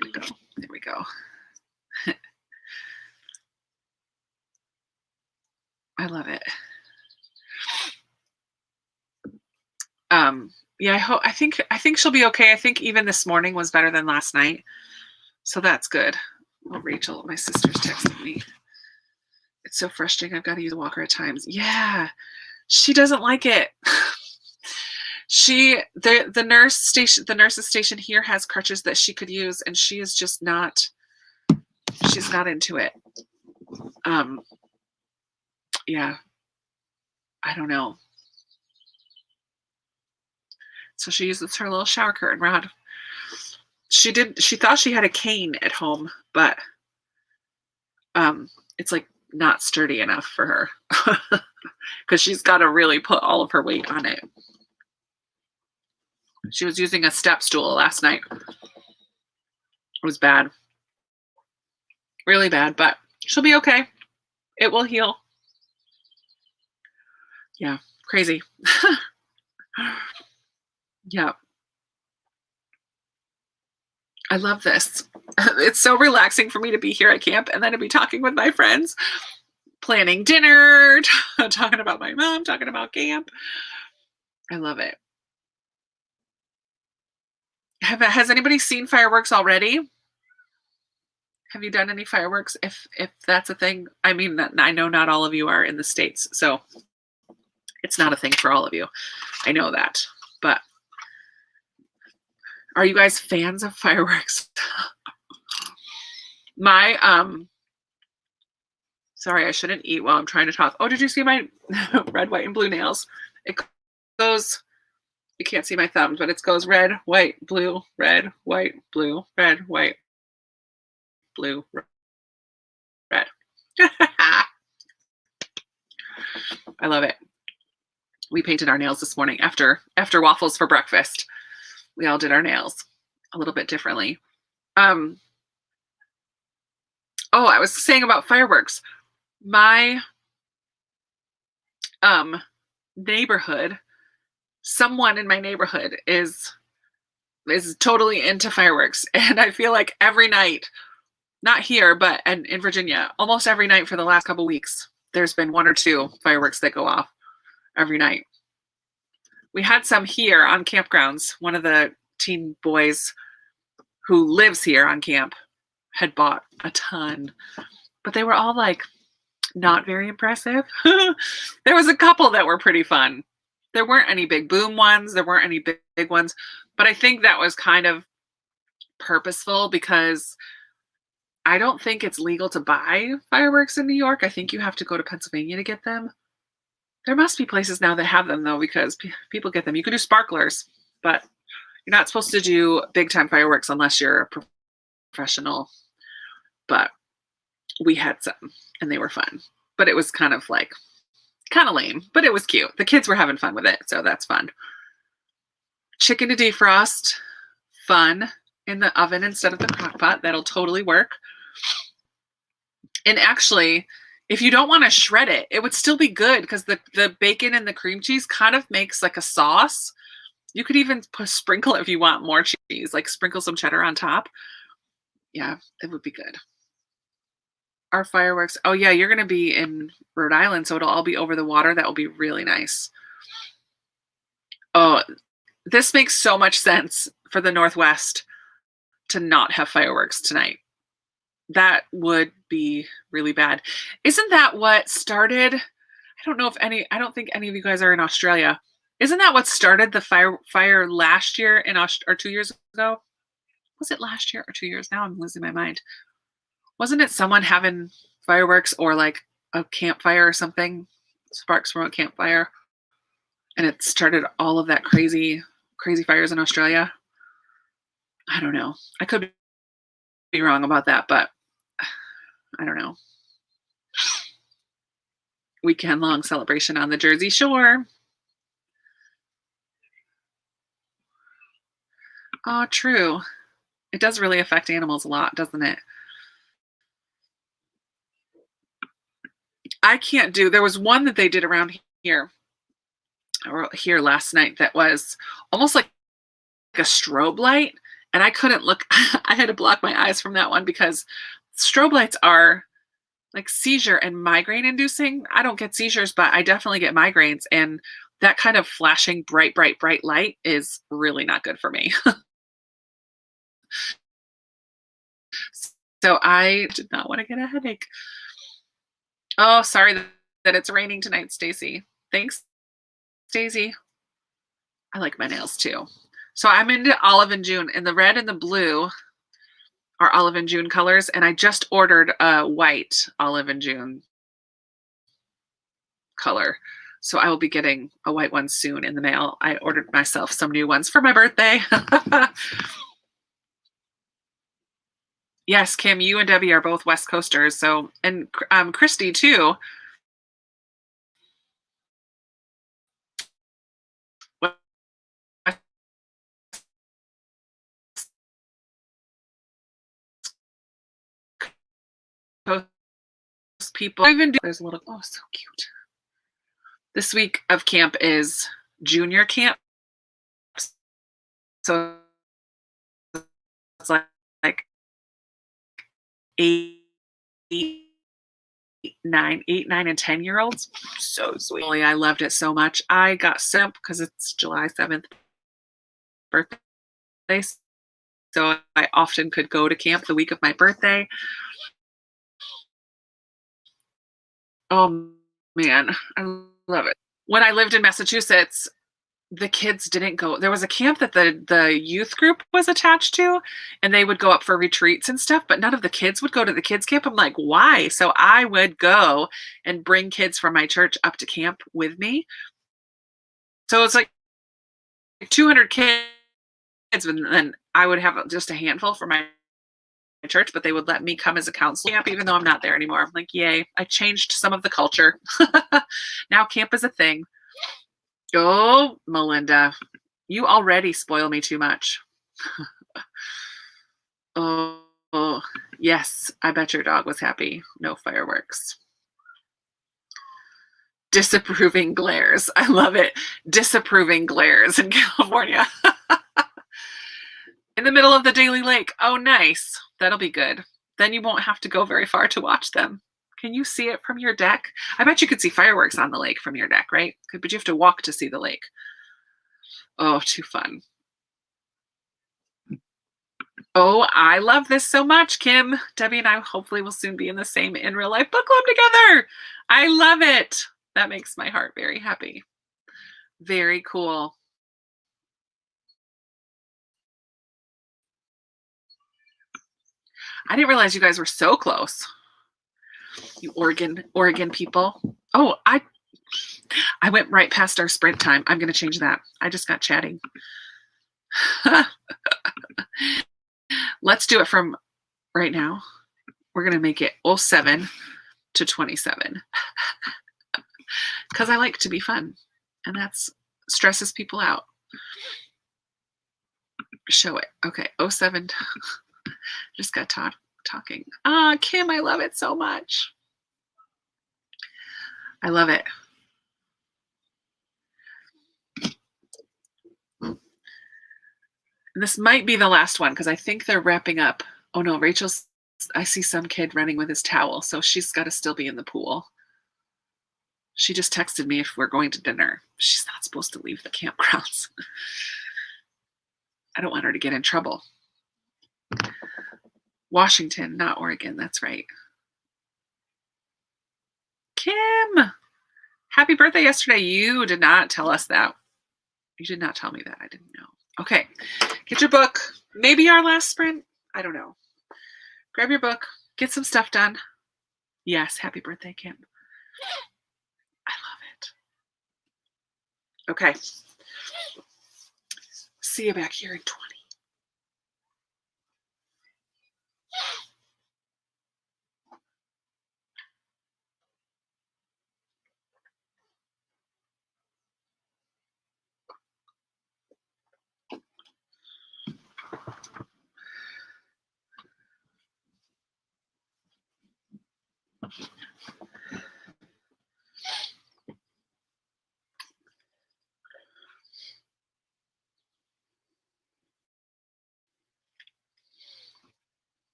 S1: Gonna go. There we go. I love it. Yeah, I think she'll be okay. I think even this morning was better than last night. So that's good. Oh, Rachel, my sister's texting me. It's so frustrating. I've got to use a walker at times. Yeah. She doesn't like it. The nurse's station here has crutches that she could use, and she is just not, she's not into it. Yeah, I don't know. So she uses her little shower curtain rod. She thought she had a cane at home, but it's like not sturdy enough for her because she's got to really put all of her weight on it. She was using a step stool last night. It was bad. Really bad, but she'll be okay. It will heal. Yeah, crazy. Yeah. I love this. It's so relaxing for me to be here at camp and then to be talking with my friends, planning dinner, talking about my mom, talking about camp. I love it. Has anybody seen fireworks already? Have you done any fireworks? If that's a thing. I mean, I know not all of you are in the States, so it's not a thing for all of you. I know that. But are you guys fans of fireworks? Sorry, I shouldn't eat while I'm trying to talk. Oh, did you see my red, white, and blue nails? It goes, you can't see my thumbs, but it goes red, white, blue, red, white, blue, red, white, blue, red. I love it. We painted our nails this morning after waffles for breakfast. We all did our nails a little bit differently. I was saying about fireworks. My neighborhood, someone in my neighborhood is is totally into fireworks. And I feel like every night, not here, but in Virginia, almost every night for the last couple weeks, there's been one or two fireworks that go off every night. We had some here on campgrounds. One of the teen boys who lives here on camp had bought a ton, but they were all like not very impressive. There was a couple that were pretty fun. There weren't any big boom ones. There weren't any big ones, but I think that was kind of purposeful because I don't think it's legal to buy fireworks in New York. I think you have to go to Pennsylvania to get them. There must be places now that have them though, because people get them. You can do sparklers, but you're not supposed to do big time fireworks unless you're a professional. But we had some and they were fun, but it was kind of lame, but it was cute. The kids were having fun with it, so that's fun. Chicken to defrost, fun, in the oven instead of the crock pot. That'll totally work. And actually, if you don't want to shred it, it would still be good because the bacon and the cream cheese kind of makes like a sauce. You could even sprinkle it if you want more cheese, like sprinkle some cheddar on top. Yeah, it would be good. Our fireworks. Oh yeah, you're going to be in Rhode Island, so it'll all be over the water. That will be really nice. Oh, this makes so much sense for the Northwest to not have fireworks tonight. That would be really bad. Isn't that what started? I don't think any of you guys are in Australia. Isn't that what started the fire last year or 2 years ago? Was it last year or 2 years? Now I'm losing my mind. Wasn't it someone having fireworks or like a campfire or something? Sparks from a campfire. And it started all of that crazy fires in Australia. I don't know. I could be wrong about that, but I don't know. Weekend long celebration on the Jersey Shore. Oh, true. It does really affect animals a lot, doesn't it? I can't do, there was one that they did around here last night that was almost like a strobe light, and I couldn't look. I had to block my eyes from that one because strobe lights are like seizure and migraine inducing. I don't get seizures, but I definitely get migraines, and that kind of flashing bright light is really not good for me. So I did not want to get a headache. Oh, sorry that it's raining tonight, Stacy. Thanks, Stacy. I like my nails too. So I'm into Olive and June, and the red and the blue are Olive and June colors, and I just ordered a white Olive and June color. So I will be getting a white one soon in the mail. I ordered myself some new ones for my birthday. Yes, Kim, you and Debbie are both West Coasters. So, and Christy too. People even do, there's a little, oh, so cute. This week of camp is junior camp. So it's like 8, 9, and 10-year-olds. So sweet. I loved it so much. I got sent because it's July 7th birthday. So I often could go to camp the week of my birthday. Oh man, I love it. When I lived in Massachusetts, the kids didn't go. There was a camp that the youth group was attached to, and they would go up for retreats and stuff, but none of the kids would go to the kids camp. I'm like, why? So I would go and bring kids from my church up to camp with me. So it's like 200 kids, and then I would have just a handful for my church, but they would let me come as a counselor camp, even though I'm not there anymore. I'm like, yay, I changed some of the culture. Now camp is a thing. Oh, Melinda, you already spoil me too much. Oh, yes, I bet your dog was happy. No fireworks. Disapproving glares. I love it. Disapproving glares in California. in the middle of the Daily Lake. Oh, nice. That'll be good. Then you won't have to go very far to watch them. Can you see it from your deck? I bet you could see fireworks on the lake from your deck, right? But you have to walk to see the lake. Oh, too fun. Oh, I love this so much, Kim. Debbie and I hopefully will soon be in the same in real life book club together. I love it. That makes my heart very happy. Very cool. I didn't realize you guys were so close. You Oregon people. Oh, I went right past our sprint time. I'm going to change that. I just got chatting. Let's do it from right now. We're going to make it 07 to 27 because I like to be fun, and that's stresses people out. Show it. Okay, 07. Just got talking. Ah, Kim, I love it so much. I love it. This might be the last one because I think they're wrapping up. Oh no, I see some kid running with his towel, so she's got to still be in the pool. She just texted me if we're going to dinner. She's not supposed to leave the campgrounds. I don't want her to get in trouble. Washington, not Oregon. That's right. Kim, happy birthday yesterday. You did not tell us that. You did not tell me that. I didn't know. Okay, get your book. Maybe our last sprint. I don't know. Grab your book. Get some stuff done. Yes, happy birthday, Kim. I love it. Okay. See you back here in 20.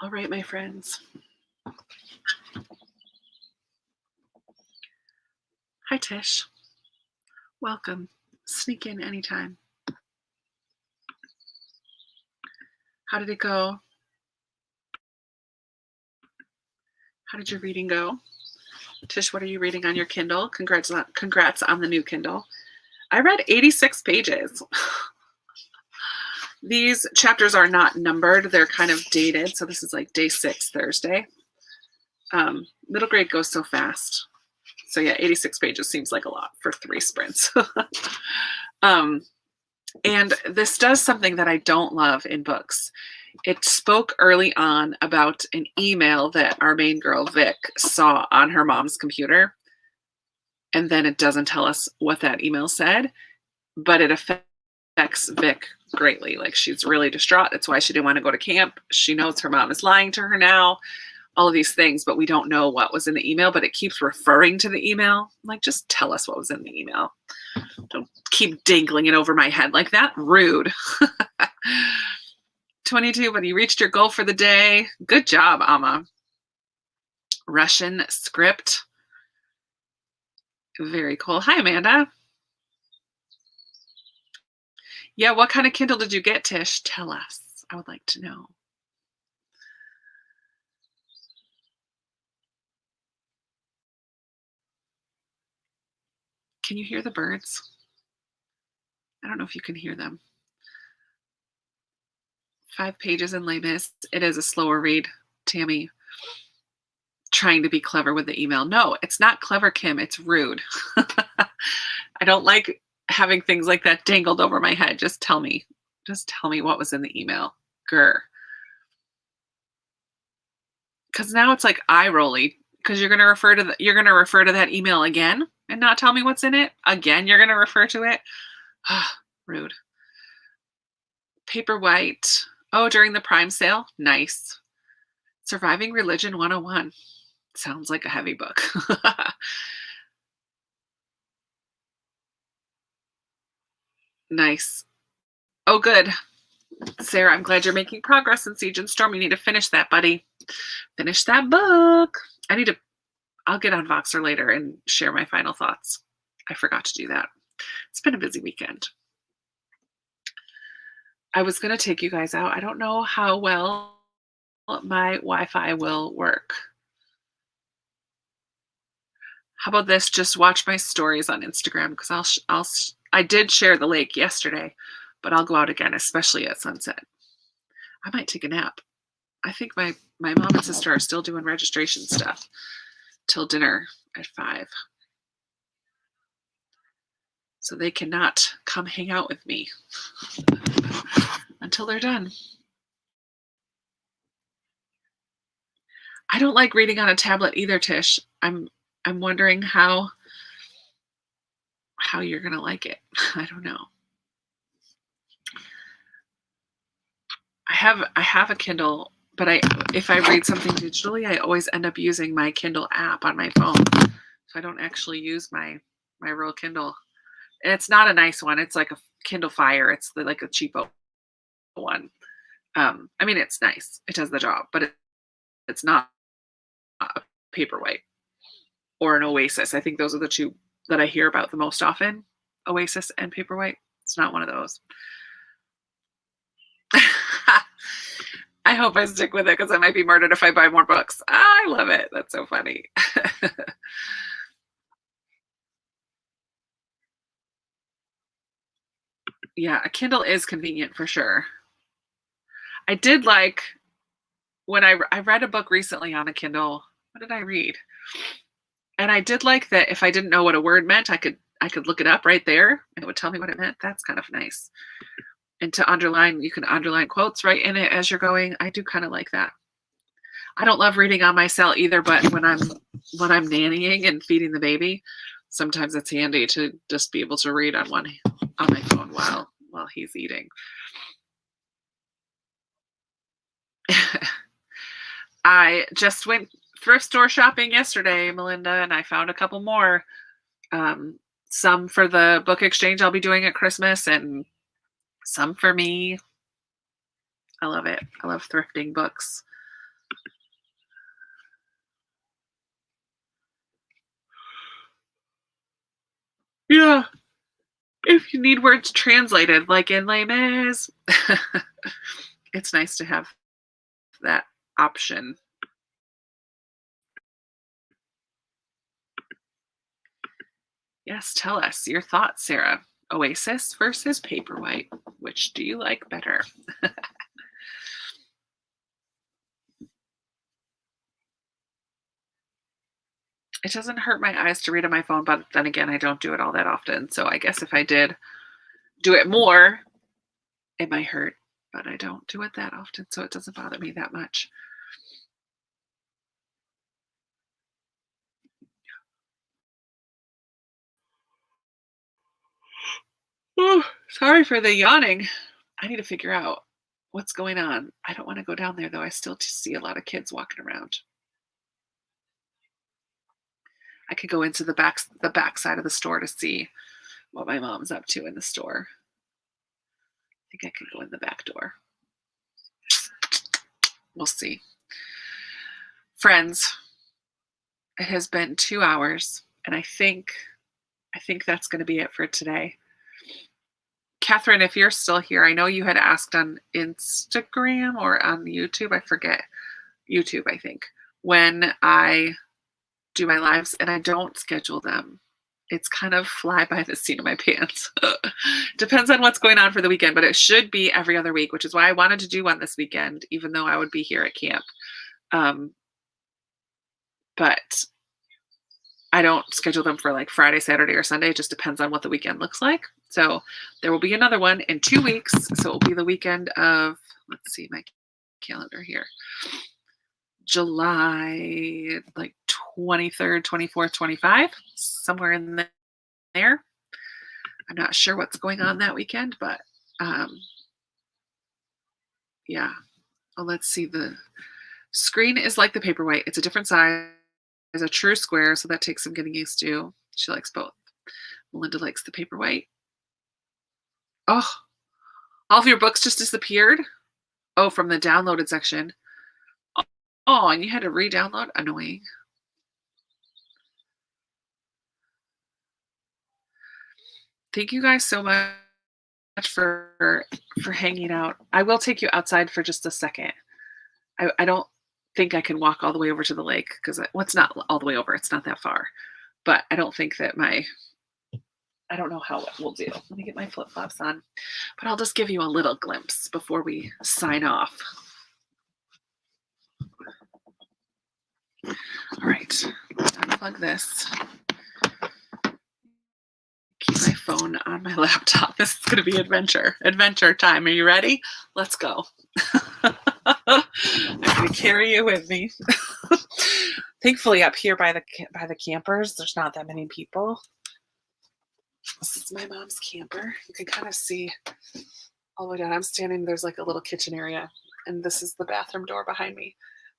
S1: All right, my friends. Hi, Tish. Welcome. Sneak in anytime. How did it go? How did your reading go? Tish, what are you reading on your Kindle? Congrats on the new Kindle. I read 86 pages. These chapters are not numbered. They're kind of dated. So this is like day 6, Thursday. Middle grade goes so fast. So yeah, 86 pages seems like a lot for 3 sprints. And this does something that I don't love in books. It spoke early on about an email that our main girl, Vic, saw on her mom's computer. And then it doesn't tell us what that email said, but it affects Vic greatly. Like, she's really distraught. That's why she didn't want to go to camp. She knows her mom is lying to her now, all of these things, but we don't know what was in the email, but it keeps referring to the email. Like, just tell us what was in the email. Don't keep dangling it over my head like that. Rude. 22, but you reached your goal for the day. Good job, Amma. Russian script. Very cool. Hi, Amanda. Yeah, what kind of Kindle did you get, Tish? Tell us. I would like to know. Can you hear the birds? I don't know if you can hear them. 5 pages in Les Mis. It is a slower read, Tammy. Trying to be clever with the email. No, it's not clever, Kim. It's rude. I don't like having things like that dangled over my head. Just tell me. Just tell me what was in the email. Grr. Because now it's like eye rolly. Because you're gonna refer to that email again and not tell me what's in it. Again, you're gonna refer to it. Rude. Paperwhite. Oh, during the Prime sale. Nice. Surviving Religion 101. Sounds like a heavy book. Nice. Oh, good. Sarah, I'm glad you're making progress in Siege and Storm. You need to finish that, buddy. Finish that book. I'll get on Voxer later and share my final thoughts. I forgot to do that. It's been a busy weekend. I was going to take you guys out. I don't know how well my Wi-Fi will work. How about this? Just watch my stories on Instagram, because I did share the lake yesterday, but I'll go out again, especially at sunset. I might take a nap. I think my mom and sister are still doing registration stuff till dinner at 5. So they cannot come hang out with me until they're done. I don't like reading on a tablet either, Tish. I'm wondering how you're gonna like it. I don't know. I have a Kindle, but if I read something digitally, I always end up using my Kindle app on my phone. So I don't actually use my real Kindle. And it's not a nice one. It's like a Kindle Fire. It's like a cheapo one. I mean, it's nice. It does the job, but it's not a Paperwhite or an Oasis. I think those are the two that I hear about the most often. Oasis and Paperwhite. It's not one of those. I hope I stick with it, because I might be murdered if I buy more books. I love it. That's so funny. Yeah, a Kindle is convenient for sure. I did like when I read a book recently on a Kindle. What did I read? And I did like that if I didn't know what a word meant, I could look it up right there and it would tell me what it meant. That's kind of nice. And to underline, you can underline quotes right in it as you're going. I do kind of like that. I don't love reading on my cell either, but when I'm nannying and feeding the baby, sometimes it's handy to just be able to read on my phone while he's eating. I just went thrift store shopping yesterday, Melinda, and I found a couple more. Some for the book exchange I'll be doing at Christmas, and some for me. I love it. I love thrifting books. Yeah. If you need words translated, like in Les Mis, it's nice to have that option. Yes, tell us your thoughts, Sarah. Oasis versus Paperwhite. Which do you like better? It doesn't hurt my eyes to read on my phone, but then again, I don't do it all that often. So I guess if I did do it more, it might hurt, but I don't do it that often, so it doesn't bother me that much. Oh, sorry for the yawning. I need to figure out what's going on. I don't want to go down there though. I still see a lot of kids walking around. I could go into the back side of the store to see what my mom's up to in the store. I think I could go in the back door. We'll see. Friends, it has been 2 hours, and I think that's going to be it for today. Catherine, if you're still here, I know you had asked on Instagram or on YouTube. I forget. YouTube, I think. When I do my lives and I don't schedule them, it's kind of fly by the seat of my pants. Depends on what's going on for the weekend, but it should be every other week, which is why I wanted to do one this weekend, even though I would be here at camp. Um, but I don't schedule them for like Friday, Saturday, or Sunday. It just depends on what the weekend looks like. So there will be another one in 2 weeks. So it will be the weekend of, let's see my calendar here, July like 23rd, 24th, 25, somewhere in there. I'm not sure what's going on that weekend, but yeah. Well, let's see. The screen is like the Paperwhite. It's a different size, it's a true square, so that takes some getting used to. She likes both. Melinda likes the Paperwhite. Oh, all of your books just disappeared? Oh, from the downloaded section. Oh, and you had to re-download? Annoying. Thank you guys so much for hanging out. I will take you outside for just a second. I don't think I can walk all the way over to the lake because well, it's not all the way over. It's not that far. But I don't think that I don't know how it will do. Let me get my flip flops on. But I'll just give you a little glimpse before we sign off. All right, unplug this. Keep my phone on my laptop. This is going to be adventure time. Are you ready? Let's go. I'm going to carry you with me. Thankfully, up here by the campers, there's not that many people. This is my mom's camper. You can kind of see all the way down. I'm standing. There's like a little kitchen area, and this is the bathroom door behind me,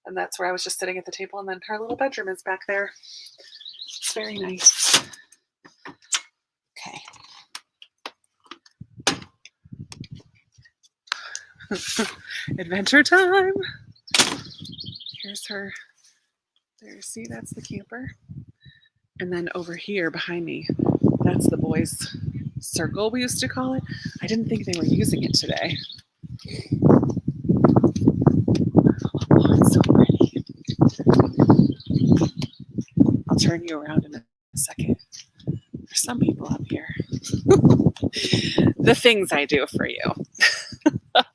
S1: and that's where I was just sitting at the table. And then her little bedroom is back there. It's very nice. Okay. Adventure time. Here's her. There, see, that's the camper. And then over here behind me, that's the boys' circle, we used to call it. I didn't think they were using it today. Oh, it's so pretty. I'll turn you around in a second. There's some people up here. The things I do for you. Let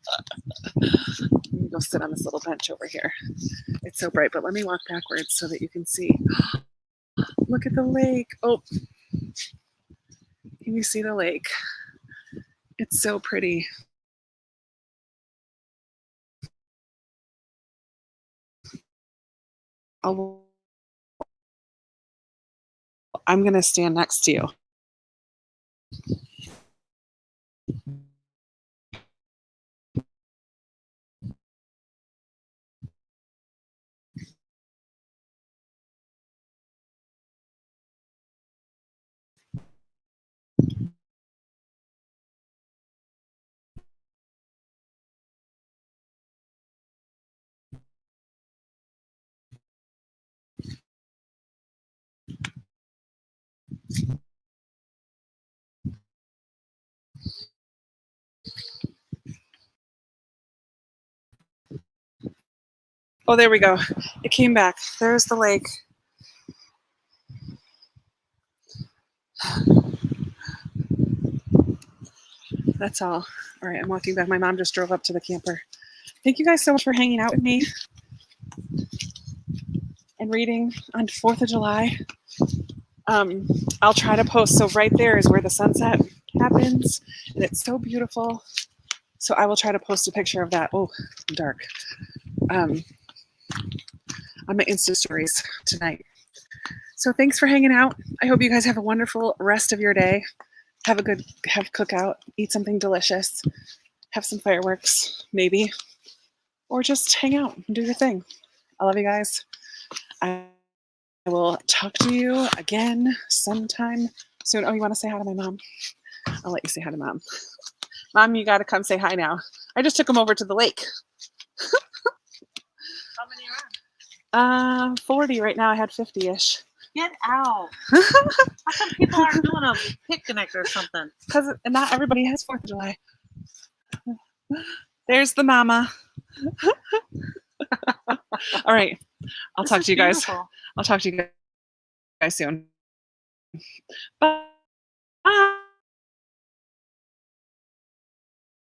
S1: me go sit on this little bench over here. It's so bright, but let me walk backwards so that you can see. Look at the lake. Oh, can you see the lake? It's so pretty. I'm going to stand next to you. Oh, there we go. It came back. There's the lake. That's all. All right, I'm walking back. My mom just drove up to the camper. Thank you guys so much for hanging out with me and reading on 4th of July. I'll try to post. So right there is where the sunset happens, and it's so beautiful. So I will try to post a picture of that. Oh, dark. On my Insta stories tonight. So thanks for hanging out. I hope you guys have a wonderful rest of your day. Have cookout, eat something delicious, have some fireworks, maybe, or just hang out and do your thing. I love you guys. I will talk to you again sometime soon. Oh, you want to say hi to my mom? I'll let you say hi to mom. Mom, you got to come say hi now. I just took him over to the lake.
S2: How many are on?
S1: 40 right now. I had 50-ish.
S2: Get out. How come people aren't doing a picnic or something?
S1: Because not everybody has 4th of July. There's the mama. All right. I'll talk to you guys. I'll talk to you guys soon. Bye.